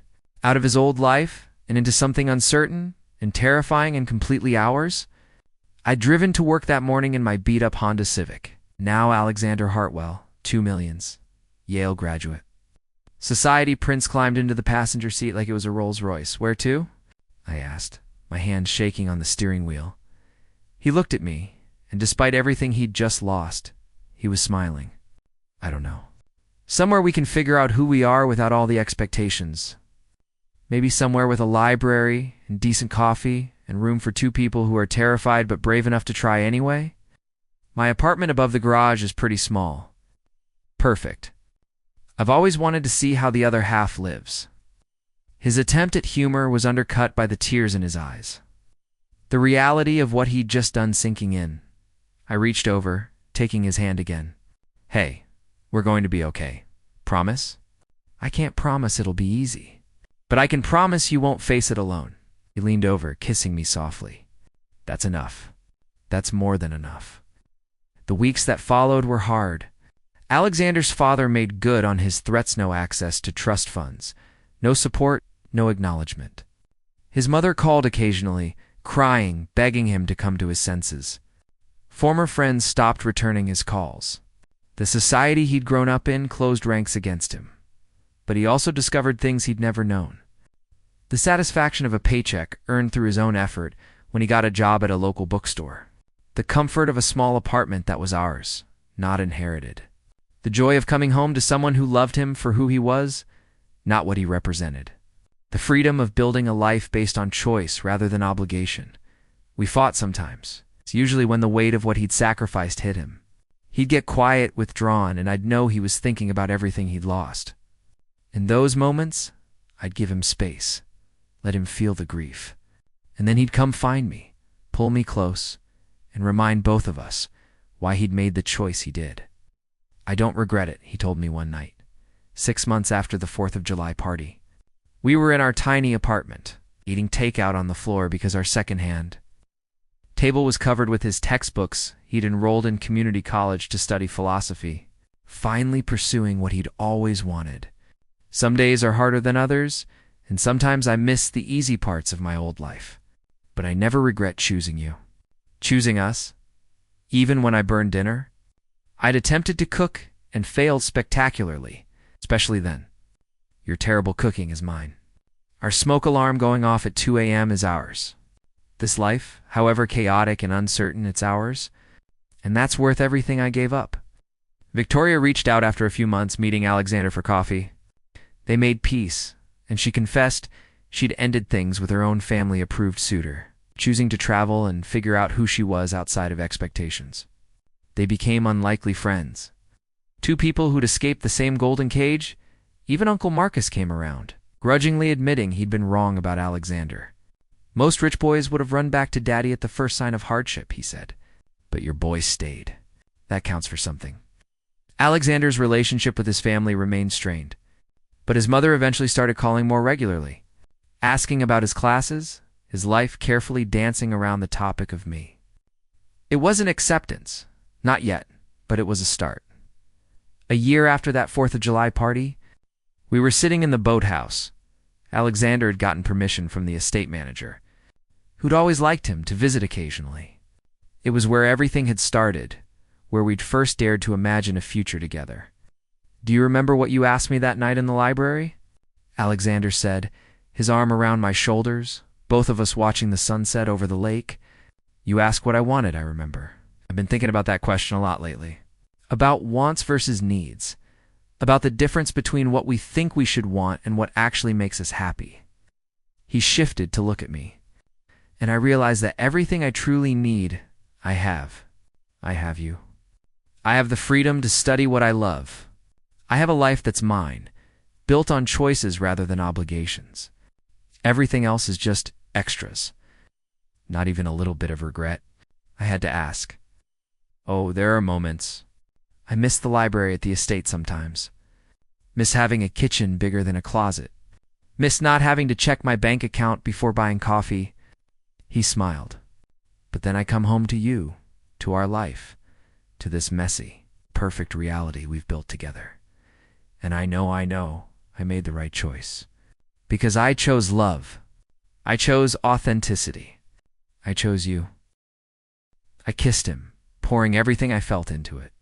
out of his old life and into something uncertain and terrifying and completely ours. I'd driven to work that morning in my beat-up Honda Civic. Now Alexander Hartwell, 2 millions, Yale graduate. Society Prince climbed into the passenger seat like it was a Rolls-Royce. "Where to?" I asked, my hand shaking on the steering wheel. He looked at me, and despite everything he'd just lost, he was smiling. "I don't know. Somewhere we can figure out who we are without all the expectations. Maybe somewhere with a library and decent coffee and room for 2 people who are terrified but brave enough to try anyway. My apartment above the garage is pretty small. Perfect. I've always wanted to see how the other half lives." His attempt at humor was undercut by the tears in his eyes. The reality of what he'd just done sinking in. I reached over, taking his hand again. "Hey, we're going to be okay. Promise?" "I can't promise it'll be easy. But I can promise you won't face it alone." He leaned over, kissing me softly. "That's enough. That's more than enough." The weeks that followed were hard. Alexander's father made good on his threats: no access to trust funds, no support, no acknowledgement. His mother called occasionally, crying, begging him to come to his senses. Former friends stopped returning his calls. The society he'd grown up in closed ranks against him. But he also discovered things he'd never known. The satisfaction of a paycheck earned through his own effort when he got a job at a local bookstore. The comfort of a small apartment that was ours, not inherited. The joy of coming home to someone who loved him for who he was, not what he represented. The freedom of building a life based on choice rather than obligation. We fought sometimes. It's usually when the weight of what he'd sacrificed hit him. He'd get quiet, withdrawn, and I'd know he was thinking about everything he'd lost. In those moments, I'd give him space, let him feel the grief. And then he'd come find me, pull me close, and remind both of us why he'd made the choice he did. "I don't regret it," he told me one night, 6 months after the 4th of July party. We were in our tiny apartment, eating takeout on the floor because our second-hand table was covered with his textbooks. He'd enrolled in community college to study philosophy, finally pursuing what he'd always wanted. Some days are harder than others, and sometimes I miss the easy parts of my old life. But I never regret choosing you. Choosing us, even when I burned dinner. I'd attempted to cook and failed spectacularly, especially then. Your terrible cooking is mine. Our smoke alarm going off at 2 a.m. is ours. This life, however chaotic and uncertain, it's ours. And that's worth everything I gave up. Victoria reached out after a few months, meeting Alexander for coffee. They made peace, and she confessed she'd ended things with her own family-approved suitor, choosing to travel and figure out who she was outside of expectations. They became unlikely friends. Two people who'd escaped the same golden cage. Even Uncle Marcus came around, grudgingly admitting he'd been wrong about Alexander. Most rich boys would have run back to Daddy at the first sign of hardship, he said. But your boy stayed. That counts for something. Alexander's relationship with his family remained strained, but his mother eventually started calling more regularly, asking about his classes, his life, carefully dancing around the topic of me. It wasn't acceptance, not yet, but it was a start. A year after that 4th of July party, we were sitting in the boathouse. Alexander had gotten permission from the estate manager, who'd always liked him, to visit occasionally. It was where everything had started, where we'd first dared to imagine a future together. Do you remember what you asked me that night in the library? Alexander said, his arm around my shoulders, both of us watching the sunset over the lake. You asked what I wanted, I remember. I've been thinking about that question a lot lately. About wants versus needs. About the difference between what we think we should want and what actually makes us happy. He shifted to look at me, and I realized that everything I truly need, I have. I have you. I have the freedom to study what I love. I have a life that's mine, built on choices rather than obligations. Everything else is just extras. Not even a little bit of regret. I had to ask. Oh, there are moments. I miss the library at the estate sometimes. Miss having a kitchen bigger than a closet. Miss not having to check my bank account before buying coffee. He smiled. But then I come home to you, to our life, to this messy, perfect reality we've built together. And I know I made the right choice. Because I chose love. I chose authenticity. I chose you. I kissed him, pouring everything I felt into it.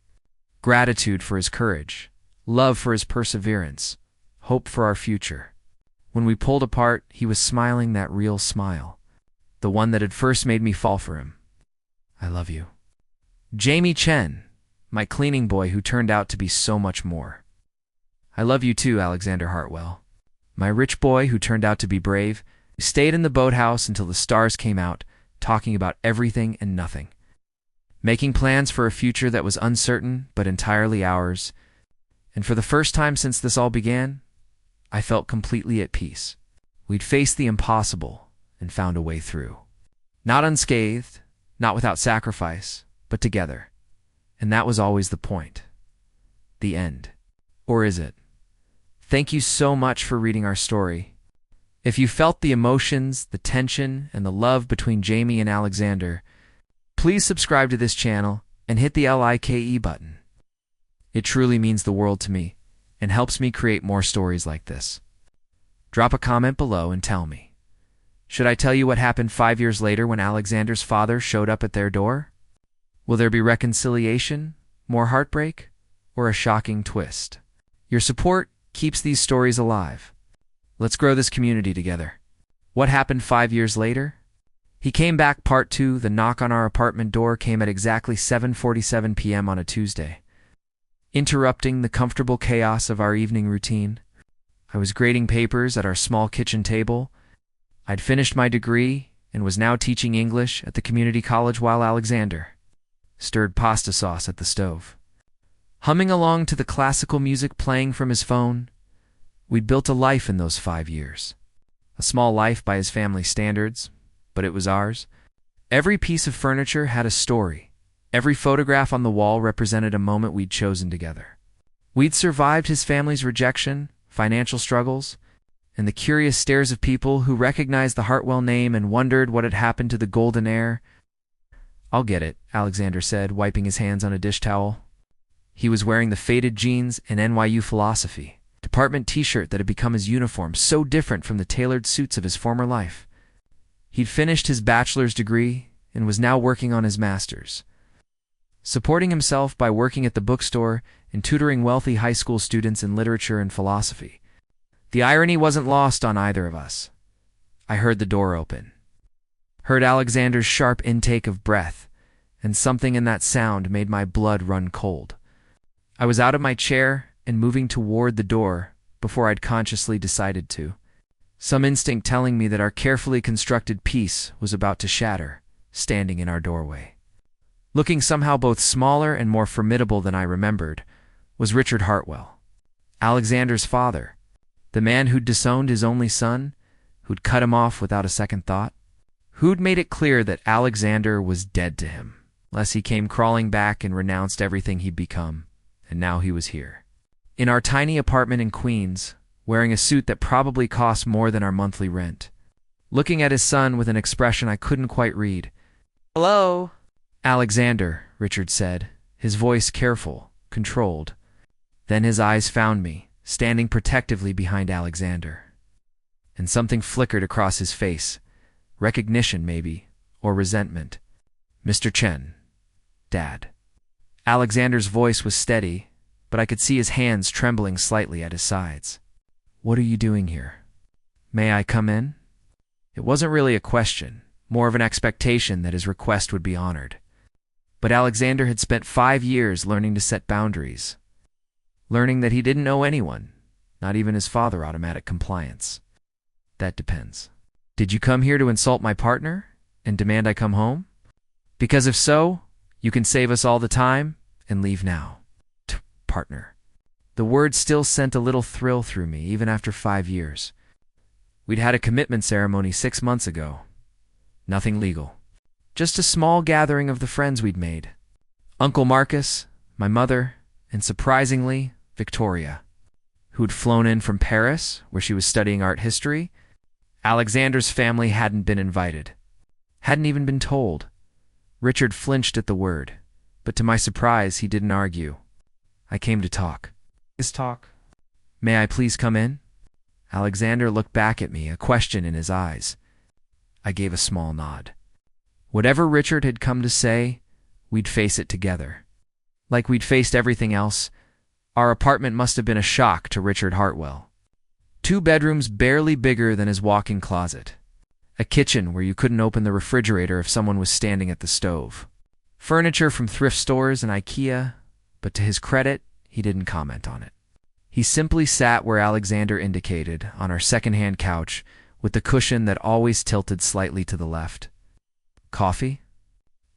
Gratitude for his courage, love for his perseverance, hope for our future. When we pulled apart, he was smiling that real smile, the one that had first made me fall for him. I love you. Jamie Chen, my cleaning boy who turned out to be so much more. I love you too, Alexander Hartwell. My rich boy who turned out to be brave, who stayed in the boathouse until the stars came out, talking about everything and nothing. Making plans for a future that was uncertain but entirely ours. And for the first time since this all began, I felt completely at peace. We'd faced the impossible and found a way through. Not unscathed, not without sacrifice, but together. And that was always the point. The end. Or is it? Thank you so much for reading our story. If you felt the emotions, the tension, and the love between Jamie and Alexander, please subscribe to this channel and hit the like button. It truly means the world to me and helps me create more stories like this. Drop a comment below and tell me. Should I tell you what happened 5 years later when Alexander's father showed up at their door? Will there be reconciliation, more heartbreak, or a shocking twist? Your support keeps these stories alive. Let's grow this community together. What happened 5 years later? He Came Back Part 2. The knock on our apartment door came at exactly 7:47 p.m. on a Tuesday, interrupting the comfortable chaos of our evening routine. I was grading papers at our small kitchen table. I'd finished my degree and was now teaching English at the community college while Alexander stirred pasta sauce at the stove. Humming along to the classical music playing from his phone, we'd built a life in those 5 years. A small life by his family standards, but it was ours. Every piece of furniture had a story. Every photograph on the wall represented a moment we'd chosen together. We'd survived his family's rejection, financial struggles, and the curious stares of people who recognized the Hartwell name and wondered what had happened to the golden heir. I'll get it, Alexander said, wiping his hands on a dish towel. He was wearing the faded jeans and NYU philosophy department t-shirt that had become his uniform, so different from the tailored suits of his former life. He'd finished his bachelor's degree and was now working on his master's, supporting himself by working at the bookstore and tutoring wealthy high school students in literature and philosophy. The irony wasn't lost on either of us. I heard the door open, heard Alexander's sharp intake of breath, and something in that sound made my blood run cold. I was out of my chair and moving toward the door before I'd consciously decided to. Some instinct telling me that our carefully constructed peace was about to shatter, standing in our doorway. Looking somehow both smaller and more formidable than I remembered, was Richard Hartwell, Alexander's father, the man who'd disowned his only son, who'd cut him off without a second thought, who'd made it clear that Alexander was dead to him, unless he came crawling back and renounced everything he'd become, and now he was here. In our tiny apartment in Queens, wearing a suit that probably cost more than our monthly rent, looking at his son with an expression I couldn't quite read. "Hello?" "Alexander," Richard said, his voice careful, controlled. Then his eyes found me, standing protectively behind Alexander. And something flickered across his face. Recognition, maybe, or resentment. "Mr. Chen. Dad." Alexander's voice was steady, but I could see his hands trembling slightly at his sides. "What are you doing here? May I come in?" It wasn't really a question, more of an expectation that his request would be honored. But Alexander had spent 5 years learning to set boundaries, learning that he didn't owe anyone, not even his father, automatic compliance. "That depends. Did you come here to insult my partner and demand I come home? Because if so, you can save us all the time and leave now." Partner. The word still sent a little thrill through me, even after 5 years. We'd had a commitment ceremony 6 months ago. Nothing legal. Just a small gathering of the friends we'd made. Uncle Marcus, my mother, and surprisingly, Victoria, who'd flown in from Paris, where she was studying art history. Alexander's family hadn't been invited. Hadn't even been told. Richard flinched at the word, but to my surprise, he didn't argue. "I came to talk." "Is talk? May I please come in?" Alexander looked back at me, a question in his eyes. I gave a small nod. Whatever Richard had come to say, we'd face it together. Like we'd faced everything else, our apartment must have been a shock to Richard Hartwell. 2 bedrooms barely bigger than his walk-in closet. A kitchen where you couldn't open the refrigerator if someone was standing at the stove. Furniture from thrift stores and IKEA, but to his credit, he didn't comment on it. He simply sat where Alexander indicated, on our second-hand couch, with the cushion that always tilted slightly to the left. "Coffee?"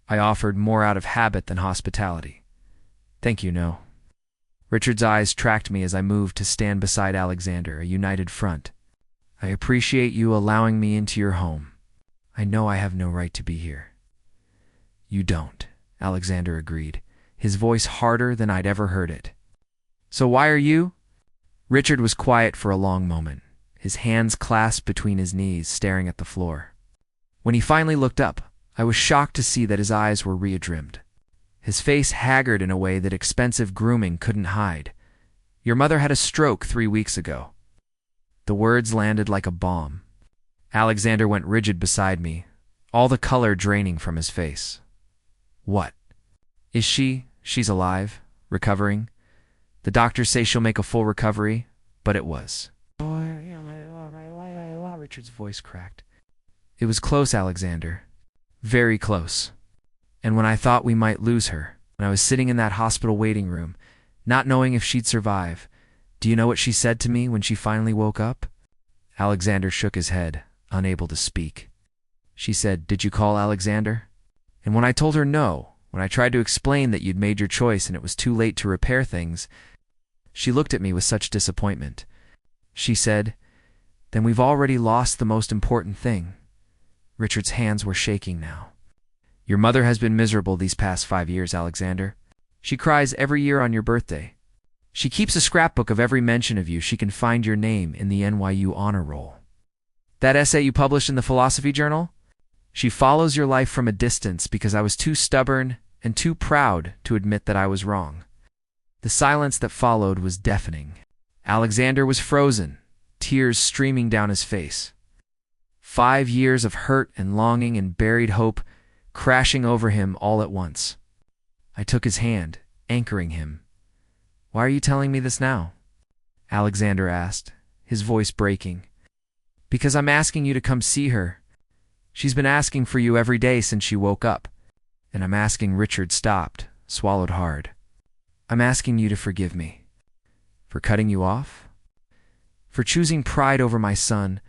I offered, more out of habit than hospitality. "Thank you, no." Richard's eyes tracked me as I moved to stand beside Alexander, a united front. "I appreciate you allowing me into your home. I know I have no right to be here." "You don't," Alexander agreed, his voice harder than I'd ever heard it. "So why are you?" Richard was quiet for a long moment, his hands clasped between his knees, staring at the floor. When he finally looked up, I was shocked to see that his eyes were readrimmed. His face haggard in a way that expensive grooming couldn't hide. "Your mother had a stroke 3 weeks ago." The words landed like a bomb. Alexander went rigid beside me, all the color draining from his face. "What? Is she's alive? Recovering? The doctors say she'll make a full recovery, but it was." Richard's voice cracked. "It was close, Alexander. Very close. And when I thought we might lose her, when I was sitting in that hospital waiting room, not knowing if she'd survive, do you know what she said to me when she finally woke up?" Alexander shook his head, unable to speak. "She said, 'Did you call Alexander?' And when I told her no, when I tried to explain that you'd made your choice and it was too late to repair things, she looked at me with such disappointment. She said, 'Then we've already lost the most important thing.'" Richard's hands were shaking now. "Your mother has been miserable these past 5 years, Alexander. She cries every year on your birthday. She keeps a scrapbook of every mention of you she can find your name in the NYU honor roll. That essay you published in the Philosophy Journal? She follows your life from a distance because I was too stubborn and too proud to admit that I was wrong." The silence that followed was deafening. Alexander was frozen, tears streaming down his face. 5 years of hurt and longing and buried hope crashing over him all at once. I took his hand, anchoring him. "Why are you telling me this now?" Alexander asked, his voice breaking. "Because I'm asking you to come see her. She's been asking for you every day since she woke up." And I'm asking. Richard stopped, swallowed hard. I'm asking you to forgive me. For cutting you off? For choosing pride over my son?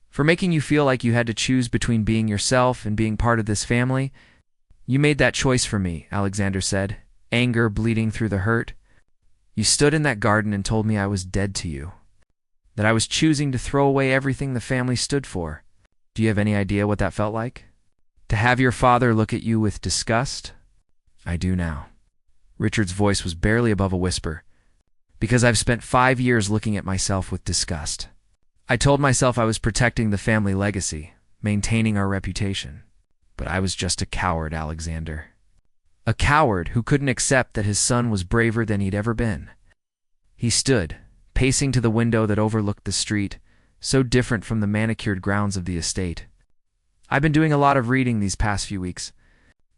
For making you feel like you had to choose between being yourself and being part of this family? You made that choice for me, Alexander said, anger bleeding through the hurt. You stood in that garden and told me I was dead to you, that I was choosing to throw away everything the family stood for. Do you have any idea what that felt like? To have your father look at you with disgust? I do now. Richard's voice was barely above a whisper. Because I've spent 5 years looking at myself with disgust. I told myself I was protecting the family legacy, maintaining our reputation. But I was just a coward, Alexander. A coward who couldn't accept that his son was braver than he'd ever been. He stood, pacing to the window that overlooked the street, so different from the manicured grounds of the estate. I've been doing a lot of reading these past few weeks,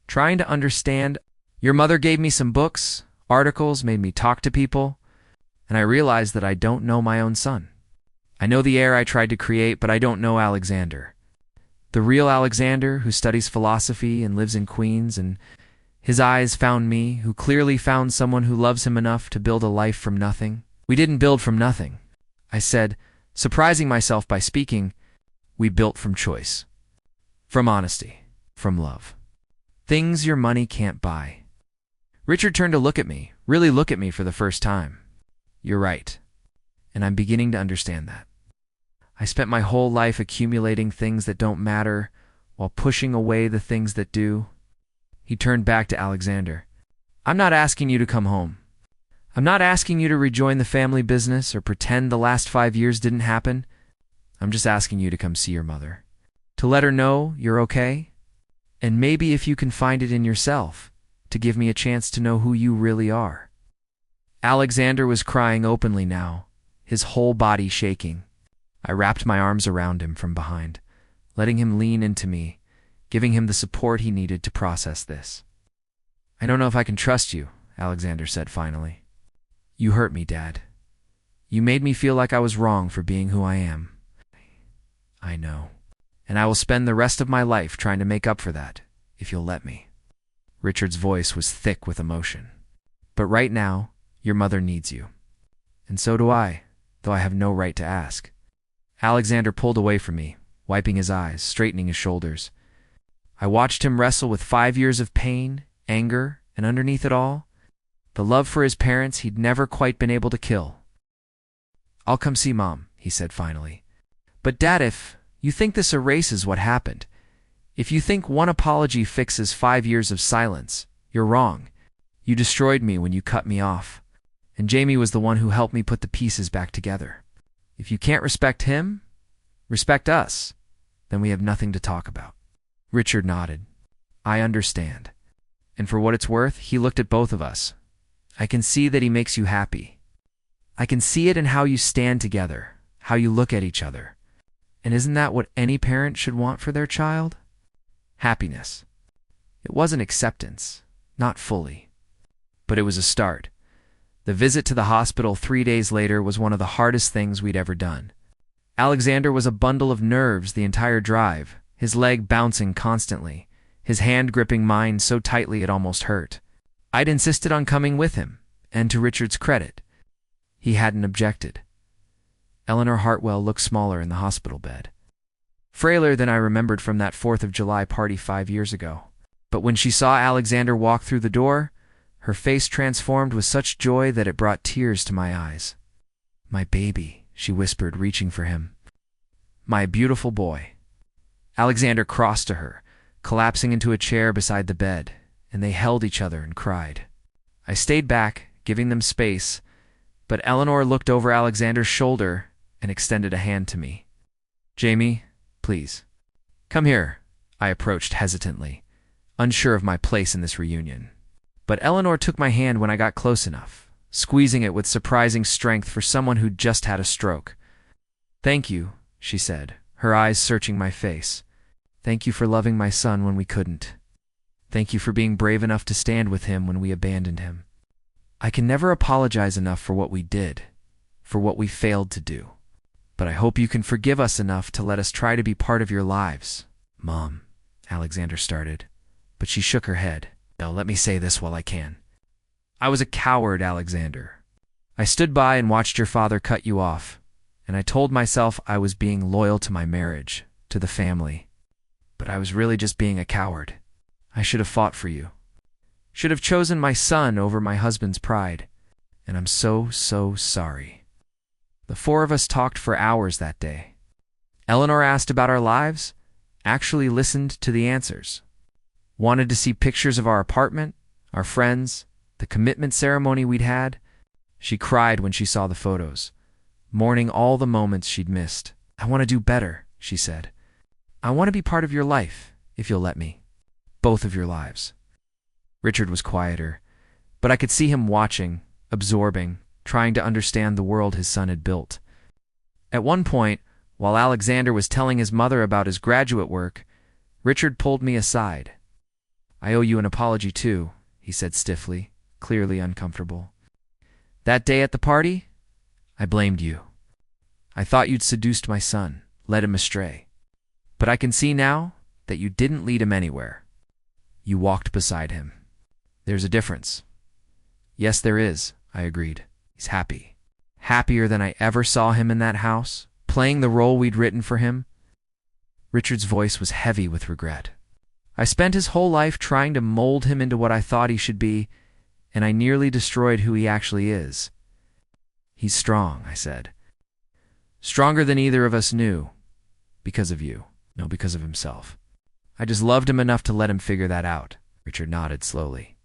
trying to understand. Your mother gave me some books, articles, made me talk to people, and I realized that I don't know my own son. I know the heir I tried to create, but I don't know Alexander. The real Alexander who studies philosophy and lives in Queens, and his eyes found me, who clearly found someone who loves him enough to build a life from nothing. We didn't build from nothing, I said, surprising myself by speaking. We built from choice, from honesty, from love. Things your money can't buy. Richard turned to look at me, really look at me for the first time. You're right, and I'm beginning to understand that. I spent my whole life accumulating things that don't matter while pushing away the things that do. He turned back to Alexander. I'm not asking you to come home. I'm not asking you to rejoin the family business or pretend the last 5 years didn't happen. I'm just asking you to come see your mother, to let her know you're okay, and maybe if you can find it in yourself, to give me a chance to know who you really are. Alexander was crying openly now, his whole body shaking. I wrapped my arms around him from behind, letting him lean into me, giving him the support he needed to process this. I don't know if I can trust you, Alexander said finally. You hurt me, Dad. You made me feel like I was wrong for being who I am. I know. And I will spend the rest of my life trying to make up for that, if you'll let me. Richard's voice was thick with emotion. But right now, your mother needs you. And so do I, though I have no right to ask. Alexander pulled away from me, wiping his eyes, straightening his shoulders. I watched him wrestle with 5 years of pain, anger, and underneath it all, the love for his parents he'd never quite been able to kill. I'll come see Mom, he said finally. But Dad, if you think this erases what happened, if you think one apology fixes 5 years of silence, you're wrong. You destroyed me when you cut me off, and Jamie was the one who helped me put the pieces back together. If you can't respect him, respect us, then we have nothing to talk about. Richard nodded. I understand. And for what it's worth, he looked at both of us. I can see that he makes you happy. I can see it in how you stand together, how you look at each other. And isn't that what any parent should want for their child? Happiness. It wasn't acceptance, not fully. But it was a start. The visit to the hospital 3 days later was one of the hardest things we'd ever done. Alexander was a bundle of nerves the entire drive, his leg bouncing constantly, his hand gripping mine so tightly it almost hurt. I'd insisted on coming with him, and to Richard's credit, he hadn't objected. Eleanor Hartwell looked smaller in the hospital bed, frailer than I remembered from that 4th of July party 5 years ago. But when she saw Alexander walk through the door, her face transformed with such joy that it brought tears to my eyes. My baby, she whispered, reaching for him. My beautiful boy. Alexander crossed to her, collapsing into a chair beside the bed, and they held each other and cried. I stayed back, giving them space, but Eleanor looked over Alexander's shoulder and extended a hand to me. Jamie, please. Come here, I approached hesitantly, unsure of my place in this reunion. But Eleanor took my hand when I got close enough, squeezing it with surprising strength for someone who'd just had a stroke. Thank you, she said, her eyes searching my face. Thank you for loving my son when we couldn't. Thank you for being brave enough to stand with him when we abandoned him. I can never apologize enough for what we did, for what we failed to do. But I hope you can forgive us enough to let us try to be part of your lives. Mom, Alexander started, but she shook her head. No, let me say this while I can. I was a coward, Alexander. I stood by and watched your father cut you off, and I told myself I was being loyal to my marriage, to the family. But I was really just being a coward. I should have fought for you. Should have chosen my son over my husband's pride. And I'm so sorry. The four of us talked for hours that day. Eleanor asked about our lives, actually listened to the answers. Wanted to see pictures of our apartment, our friends, the commitment ceremony we'd had. She cried when she saw the photos, mourning all the moments she'd missed. I want to do better, she said. I want to be part of your life, if you'll let me. Both of your lives. Richard was quieter, but I could see him watching, absorbing, trying to understand the world his son had built. At one point, while Alexander was telling his mother about his graduate work, Richard pulled me aside. I owe you an apology too, he said stiffly, clearly uncomfortable. That day at the party, I blamed you. I thought you'd seduced my son, led him astray. But I can see now that you didn't lead him anywhere. You walked beside him. There's a difference. Yes, there is, I agreed. He's happy. Happier than I ever saw him in that house, playing the role we'd written for him. Richard's voice was heavy with regret. I spent his whole life trying to mold him into what I thought he should be, and I nearly destroyed who he actually is. He's strong, I said. Stronger than either of us knew. Because of you. No, because of himself. I just loved him enough to let him figure that out. Richard nodded slowly.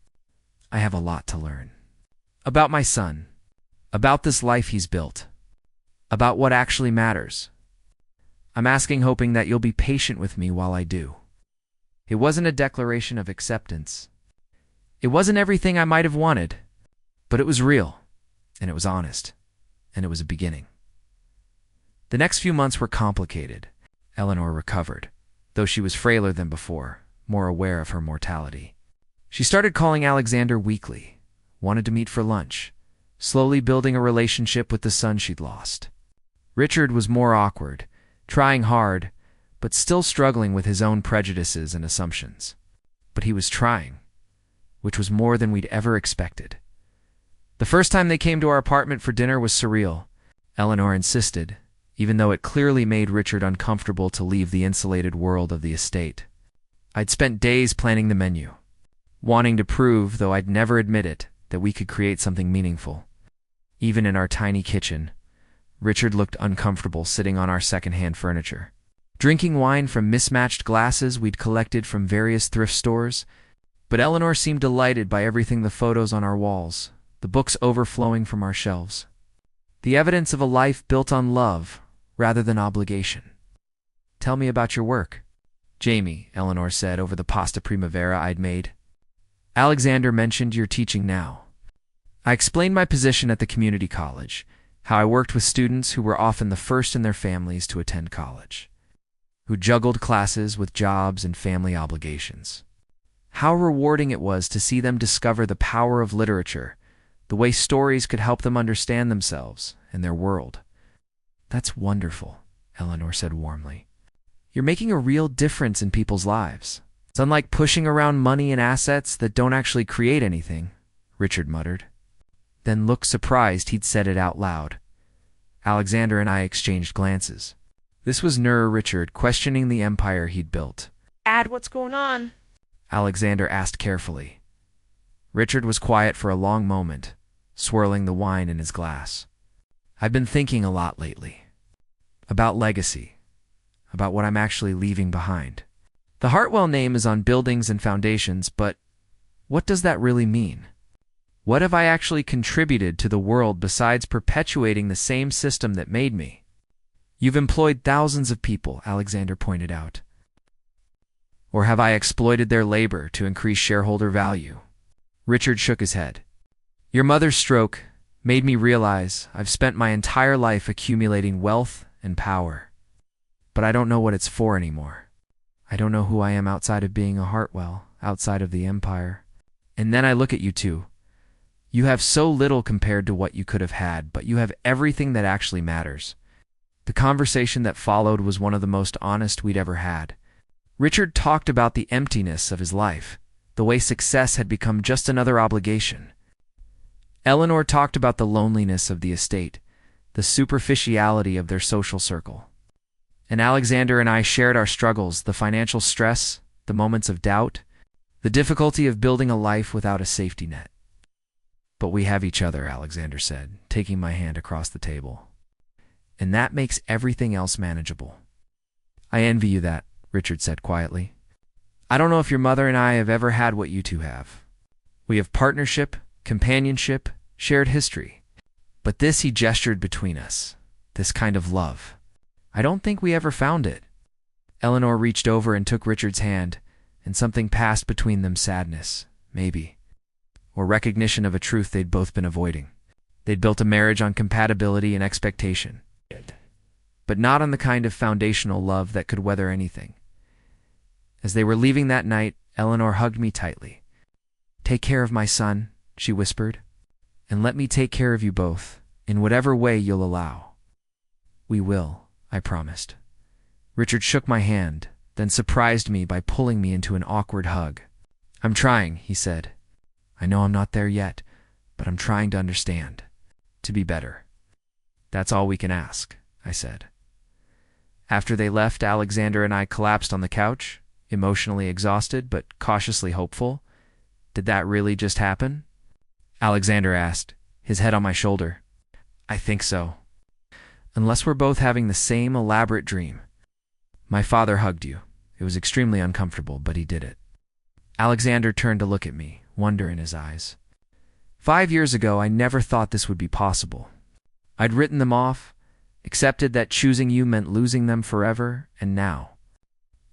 I have a lot to learn. About my son. About this life he's built. About what actually matters. I'm asking, hoping that you'll be patient with me while I do. It wasn't a declaration of acceptance. It wasn't everything I might have wanted, but it was real, and it was honest, and it was a beginning. The next few months were complicated. Eleanor recovered, though she was frailer than before, more aware of her mortality. She started calling Alexander weekly, wanted to meet for lunch, slowly building a relationship with the son she'd lost. Richard was more awkward, trying hard, but still struggling with his own prejudices and assumptions. But he was trying, which was more than we'd ever expected. The first time they came to our apartment for dinner was surreal. Eleanor insisted, even though it clearly made Richard uncomfortable to leave the insulated world of the estate. I'd spent days planning the menu, wanting to prove, though I'd never admit it, that we could create something meaningful. Even in our tiny kitchen, Richard looked uncomfortable sitting on our second-hand furniture, drinking wine from mismatched glasses we'd collected from various thrift stores. But Eleanor seemed delighted by everything: the photos on our walls, the books overflowing from our shelves, the evidence of a life built on love rather than obligation. Tell me about your work. Jamie, Eleanor said over the pasta primavera I'd made. Alexander mentioned you're teaching now. I explained my position at the community college, how I worked with students who were often the first in their families to attend college, who juggled classes with jobs and family obligations. How rewarding it was to see them discover the power of literature, the way stories could help them understand themselves and their world. That's wonderful, Eleanor said warmly. You're making a real difference in people's lives. It's unlike pushing around money and assets that don't actually create anything, Richard muttered, then looked surprised he'd said it out loud. Alexander and I exchanged glances. This was Richard questioning the empire he'd built. Dad, what's going on? Alexander asked carefully. Richard was quiet for a long moment, swirling the wine in his glass. I've been thinking a lot lately. About legacy. About what I'm actually leaving behind. The Hartwell name is on buildings and foundations, but what does that really mean? What have I actually contributed to the world besides perpetuating the same system that made me? You've employed thousands of people, Alexander pointed out. Or have I exploited their labor to increase shareholder value? Richard shook his head. Your mother's stroke made me realize I've spent my entire life accumulating wealth and power. But I don't know what it's for anymore. I don't know who I am outside of being a Hartwell, outside of the empire. And then I look at you two. You have so little compared to what you could have had, but you have everything that actually matters. The conversation that followed was one of the most honest we'd ever had. Richard talked about the emptiness of his life, the way success had become just another obligation. Eleanor talked about the loneliness of the estate, the superficiality of their social circle. And Alexander and I shared our struggles, the financial stress, the moments of doubt, the difficulty of building a life without a safety net. But we have each other, Alexander said, taking my hand across the table. And that makes everything else manageable. I envy you that, Richard said quietly. I don't know if your mother and I have ever had what you two have. We have partnership, companionship, shared history. But this he gestured between us, this kind of love. I don't think we ever found it. Eleanor reached over and took Richard's hand, and something passed between them, sadness, maybe, or recognition of a truth they'd both been avoiding. They'd built a marriage on compatibility and expectation, but not on the kind of foundational love that could weather anything. As they were leaving that night, Eleanor hugged me tightly. Take care of my son, she whispered, and let me take care of you both, in whatever way you'll allow. We will, I promised. Richard shook my hand, then surprised me by pulling me into an awkward hug. I'm trying, he said. I know I'm not there yet, but I'm trying to understand, to be better. That's all we can ask, I said. After they left, Alexander and I collapsed on the couch, emotionally exhausted but cautiously hopeful. Did that really just happen? Alexander asked, his head on my shoulder. I think so. Unless we're both having the same elaborate dream. My father hugged you. It was extremely uncomfortable, but he did it. Alexander turned to look at me, wonder in his eyes. 5 years ago, I never thought this would be possible. I'd written them off, accepted that choosing you meant losing them forever, and now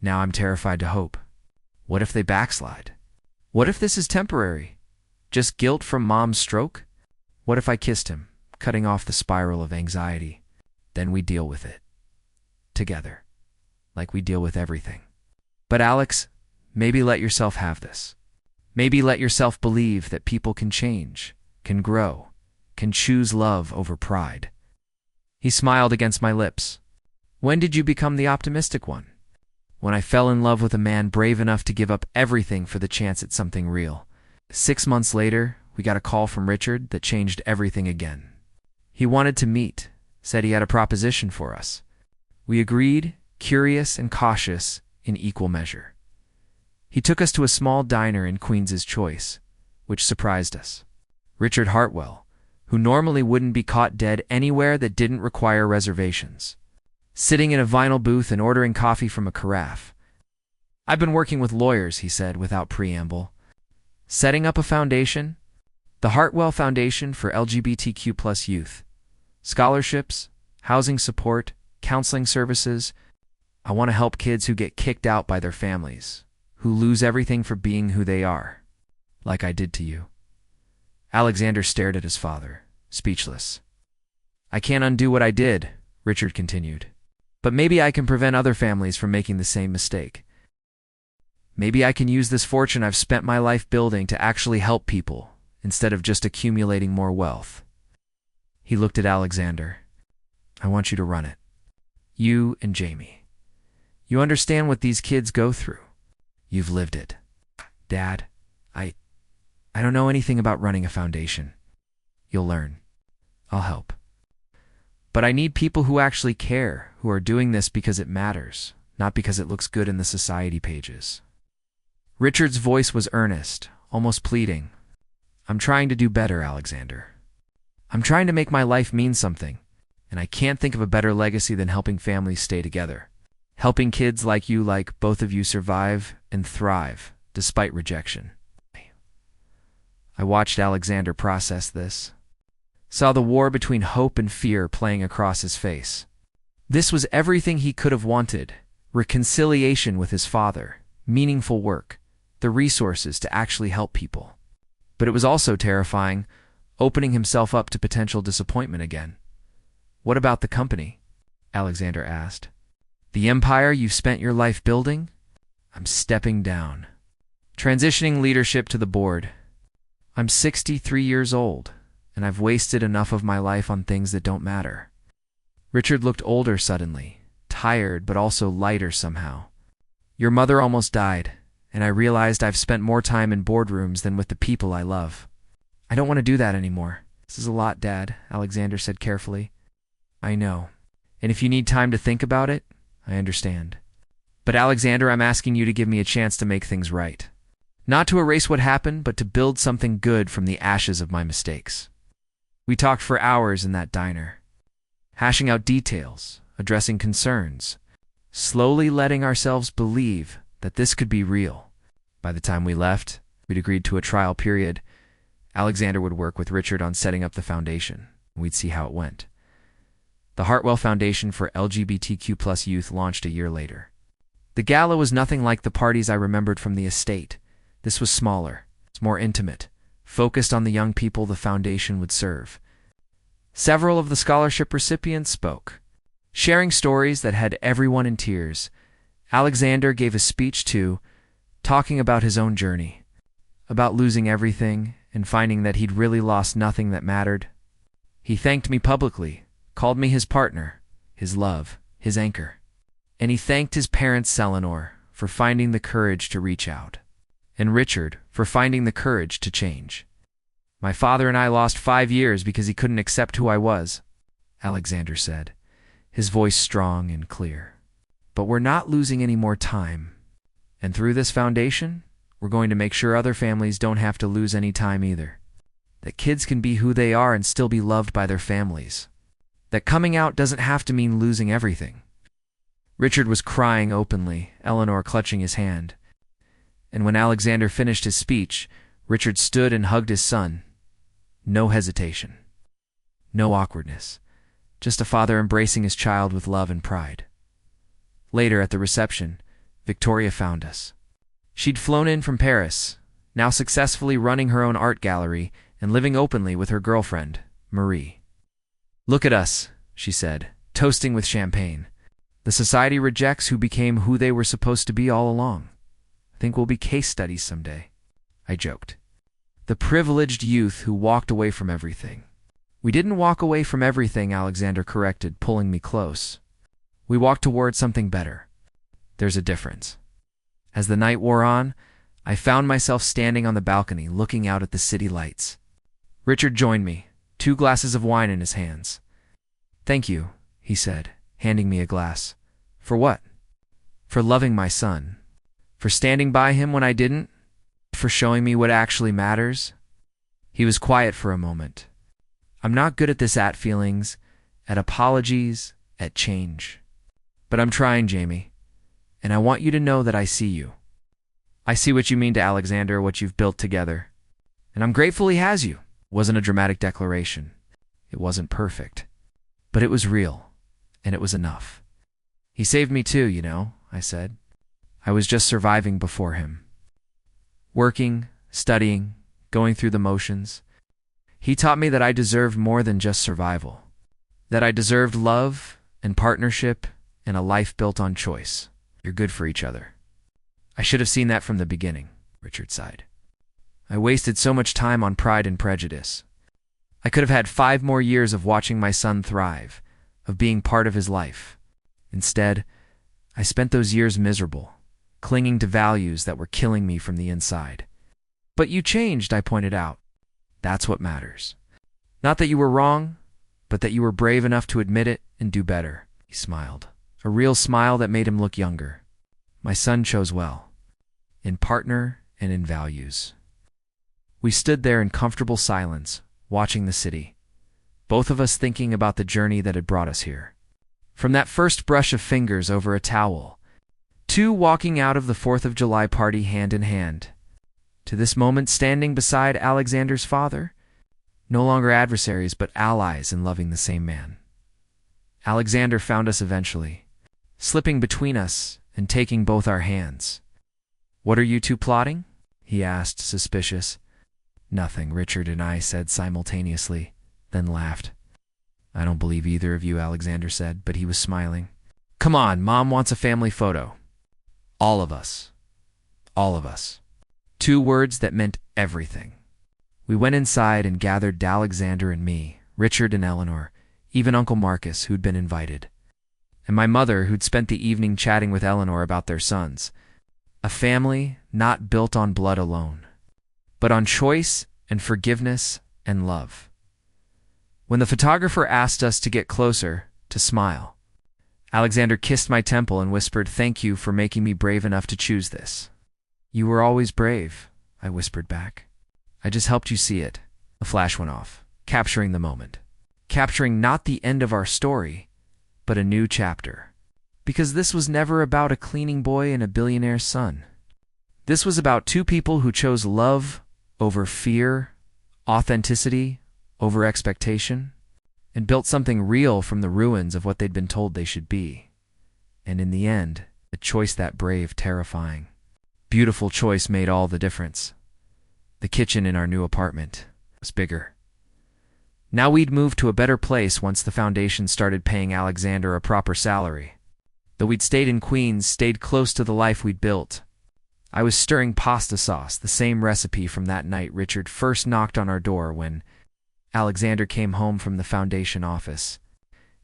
I'm terrified to hope. What if they backslide? What if this is temporary? Just guilt from Mom's stroke? What if I kissed him, cutting off the spiral of anxiety? Then we deal with it. Together. Like we deal with everything. But Alex, maybe let yourself have this. Maybe let yourself believe that people can change, can grow, can choose love over pride. He smiled against my lips. When did you become the optimistic one? When I fell in love with a man brave enough to give up everything for the chance at something real. 6 months later, we got a call from Richard that changed everything again. He wanted to meet, said he had a proposition for us. We agreed, curious and cautious in equal measure. He took us to a small diner in Queens's Choice, which surprised us. Richard Hartwell, who normally wouldn't be caught dead anywhere that didn't require reservations, sitting in a vinyl booth and ordering coffee from a carafe. I've been working with lawyers, he said without preamble. Setting up a foundation, the Hartwell Foundation for LGBTQ+ youth. Scholarships, housing support, counseling services. I want to help kids who get kicked out by their families, who lose everything for being who they are, like I did to you. Alexander stared at his father, speechless. I can't undo what I did, Richard continued. But maybe I can prevent other families from making the same mistake. Maybe I can use this fortune I've spent my life building to actually help people, instead of just accumulating more wealth. He looked at Alexander. I want you to run it. You and Jamie. You understand what these kids go through. You've lived it. Dad, I don't know anything about running a foundation. You'll learn. I'll help. But I need people who actually care, who are doing this because it matters, not because it looks good in the society pages. Richard's voice was earnest, almost pleading. I'm trying to do better, Alexander. I'm trying to make my life mean something, and I can't think of a better legacy than helping families stay together. Helping kids like you, like both of you, survive and thrive, despite rejection. I watched Alexander process this. Saw the war between hope and fear playing across his face. This was everything he could have wanted: reconciliation with his father, meaningful work, the resources to actually help people. But it was also terrifying, opening himself up to potential disappointment again. What about the company? Alexander asked. The empire you've spent your life building? I'm stepping down. Transitioning leadership to the board. I'm 63 years old, and I've wasted enough of my life on things that don't matter. Richard looked older suddenly, tired but also lighter somehow. Your mother almost died, and I realized I've spent more time in boardrooms than with the people I love. I don't want to do that anymore. This is a lot, Dad, Alexander said carefully. I know. And if you need time to think about it, I understand. But Alexander, I'm asking you to give me a chance to make things right. Not to erase what happened, but to build something good from the ashes of my mistakes. We talked for hours in that diner, hashing out details, addressing concerns, slowly letting ourselves believe that this could be real. By the time we left, we'd agreed to a trial period. Alexander would work with Richard on setting up the foundation. We'd see how it went. The Hartwell Foundation for LGBTQ+ Youth launched a year later. The gala was nothing like the parties I remembered from the estate. This was smaller, more intimate, focused on the young people the foundation would serve. Several of the scholarship recipients spoke, sharing stories that had everyone in tears. Alexander gave a speech too, talking about his own journey, about losing everything and finding that he'd really lost nothing that mattered. He thanked me publicly, called me his partner, his love, his anchor. And he thanked his parents, Eleanor, for finding the courage to reach out, and Richard for finding the courage to change. My father and I lost 5 years because he couldn't accept who I was, Alexander said, his voice strong and clear. But we're not losing any more time. And through this foundation, we're going to make sure other families don't have to lose any time either. That kids can be who they are and still be loved by their families. That coming out doesn't have to mean losing everything. Richard was crying openly, Eleanor clutching his hand. And when Alexander finished his speech, Richard stood and hugged his son. No hesitation. No awkwardness. Just a father embracing his child with love and pride. Later at the reception, Victoria found us. She'd flown in from Paris, now successfully running her own art gallery and living openly with her girlfriend, Marie. Look at us, she said, toasting with champagne. The society rejects who became who they were supposed to be all along. I think we'll be case studies someday, I joked. The privileged youth who walked away from everything. We didn't walk away from everything, Alexander corrected, pulling me close. We walked toward something better. There's a difference. As the night wore on, I found myself standing on the balcony, looking out at the city lights. Richard joined me, 2 glasses of wine in his hands. Thank you, he said, handing me a glass. For what? For loving my son. For standing by him when I didn't. For showing me what actually matters. He was quiet for a moment. I'm not good at this, at feelings, at apologies, at change. But I'm trying, Jamie. And I want you to know that I see you. I see what you mean to Alexander, what you've built together. And I'm grateful he has you. It wasn't a dramatic declaration. It wasn't perfect. But it was real. And it was enough. He saved me too, you know, I said. I was just surviving before him. Working, studying, going through the motions. He taught me that I deserved more than just survival. That I deserved love and partnership and a life built on choice. You're good for each other. I should have seen that from the beginning, Richard sighed. I wasted so much time on pride and prejudice. I could have had 5 more years of watching my son thrive, of being part of his life. Instead, I spent those years miserable, clinging to values that were killing me from the inside. But you changed, I pointed out. That's what matters. Not that you were wrong, but that you were brave enough to admit it and do better. He smiled, a real smile that made him look younger. My son chose well, in partner and in values. We stood there in comfortable silence, watching the city, both of us thinking about the journey that had brought us here. From that first brush of fingers over a towel, 2 walking out of the 4th of July party hand in hand, to this moment standing beside Alexander's father, no longer adversaries but allies in loving the same man. Alexander found us eventually, slipping between us and taking both our hands. What are you 2 plotting? He asked, suspicious. Nothing, Richard and I said simultaneously, then laughed. I don't believe either of you, Alexander said, but he was smiling. Come on, Mom wants a family photo. All of us. All of us. 2 words that meant everything. We went inside and gathered Alexander and me, Richard and Eleanor, even Uncle Marcus, who'd been invited, and my mother, who'd spent the evening chatting with Eleanor about their sons. A family not built on blood alone, but on choice and forgiveness and love. When the photographer asked us to get closer, to smile, Alexander kissed my temple and whispered, "Thank you for making me brave enough to choose this." "You were always brave," I whispered back. "I just helped you see it." The flash went off, capturing the moment. Capturing not the end of our story, but a new chapter. Because this was never about a cleaning boy and a billionaire's son. This was about two people who chose love over fear, authenticity over expectation, and built something real from the ruins of what they'd been told they should be. And in the end, a choice that brave, terrifying, beautiful choice made all the difference. The kitchen in our new apartment was bigger. Now we'd moved to a better place once the foundation started paying Alexander a proper salary. Though we'd stayed in Queens, stayed close to the life we'd built. I was stirring pasta sauce, the same recipe from that night Richard first knocked on our door when Alexander came home from the foundation office,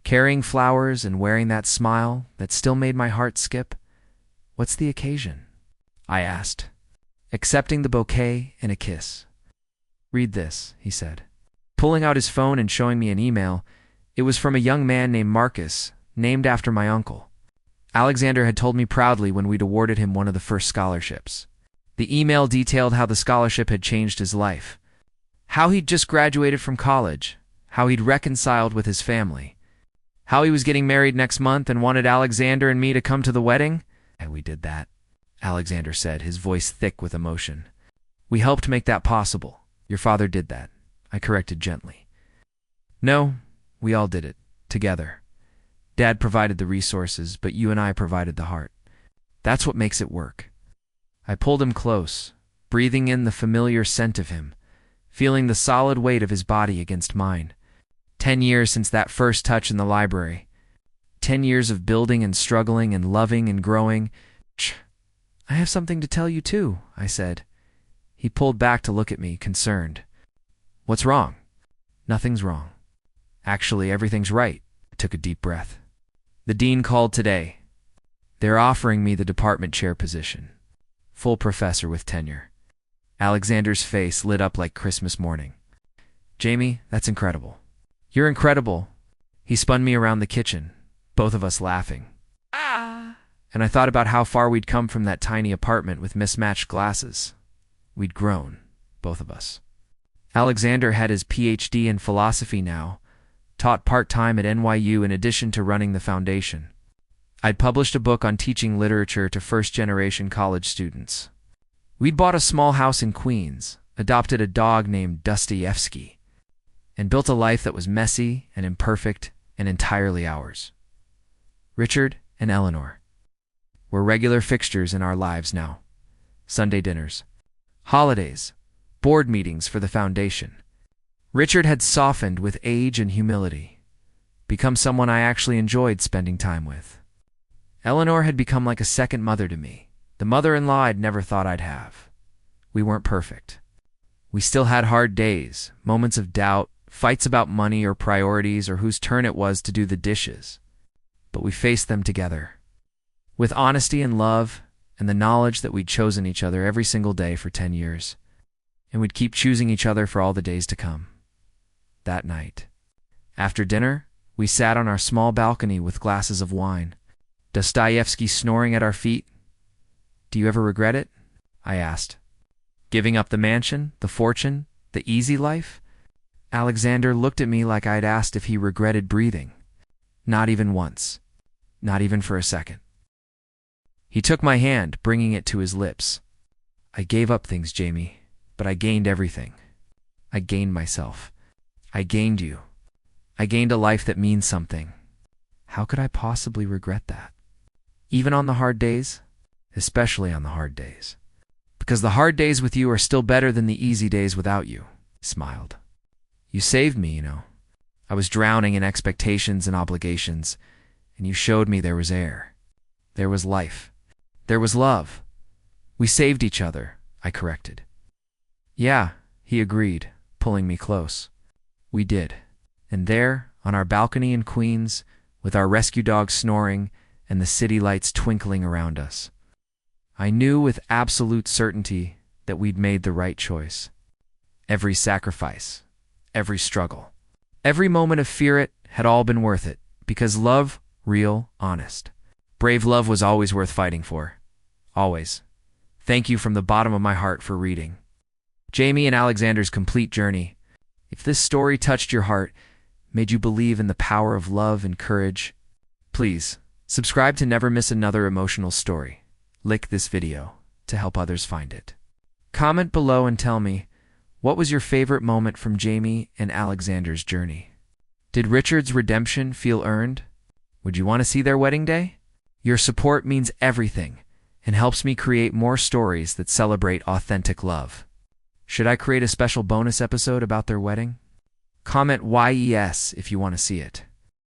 carrying flowers and wearing that smile that still made my heart skip. "What's the occasion?" I asked, accepting the bouquet and a kiss. "Read this," he said, pulling out his phone and showing me an email. It was from a young man named Marcus, named after my uncle. Alexander had told me proudly when we'd awarded him one of the first scholarships. The email detailed how the scholarship had changed his life, how he'd just graduated from college, how he'd reconciled with his family, how he was getting married next month and wanted Alexander and me to come to the wedding. "And we did that," Alexander said, his voice thick with emotion. "We helped make that possible. Your father did that," I corrected gently. "No, we all did it, together. Dad provided the resources, but you and I provided the heart. That's what makes it work." I pulled him close, breathing in the familiar scent of him, feeling the solid weight of his body against mine. 10 years since that first touch in the library. 10 years of building and struggling and loving and growing. "I have something to tell you too," I said. He pulled back to look at me, concerned. "What's wrong?" "Nothing's wrong. Actually, everything's right." I took a deep breath. "The dean called today. They're offering me the department chair position. Full professor with tenure." Alexander's face lit up like Christmas morning. "Jamie, that's incredible." "You're incredible." He spun me around the kitchen, both of us laughing. And I thought about how far we'd come from that tiny apartment with mismatched glasses. We'd grown, both of us. Alexander had his PhD in philosophy now, taught part-time at NYU in addition to running the foundation. I'd published a book on teaching literature to first-generation college students. We'd bought a small house in Queens, adopted a dog named Dostoevsky, and built a life that was messy and imperfect and entirely ours. Richard and Eleanor were regular fixtures in our lives now. Sunday dinners, holidays, board meetings for the foundation. Richard had softened with age and humility, become someone I actually enjoyed spending time with. Eleanor had become like a second mother to me, the mother-in-law I'd never thought I'd have. We weren't perfect. We still had hard days, moments of doubt, fights about money or priorities or whose turn it was to do the dishes. But we faced them together, with honesty and love and the knowledge that we'd chosen each other every single day for 10 years, and we'd keep choosing each other for all the days to come. That night, after dinner, we sat on our small balcony with glasses of wine, Dostoevsky snoring at our feet. "Do you ever regret it?" I asked. "Giving up the mansion, the fortune, the easy life?" Alexander looked at me like I'd asked if he regretted breathing. Not even once. Not even for a second. He took my hand, bringing it to his lips. "I gave up things, Jamie, but I gained everything. I gained myself. I gained you. I gained a life that means something. How could I possibly regret that? Even on the hard days? Especially on the hard days. Because the hard days with you are still better than the easy days without you." He smiled. "You saved me, you know. I was drowning in expectations and obligations, and you showed me there was air. There was life. There was love. We saved each other," I corrected. "Yeah," he agreed, pulling me close. "We did." And there, on our balcony in Queens, with our rescue dog snoring and the city lights twinkling around us, I knew with absolute certainty that we'd made the right choice. Every sacrifice, every struggle, Every moment of fear it had all been worth it, because love, real, honest. Brave love was always worth fighting for. Always. Thank you from the bottom of my heart for reading Jamie and Alexander's complete journey. If this story touched your heart, made you believe in the power of love and courage, please subscribe to never miss another emotional story. Like this video to help others find it. Comment below and tell me, what was your favorite moment from Jamie and Alexander's journey? Did Richard's redemption feel earned? Would you want to see their wedding day? Your support means everything and helps me create more stories that celebrate authentic love. Should I create a special bonus episode about their wedding? Comment YES if you want to see it.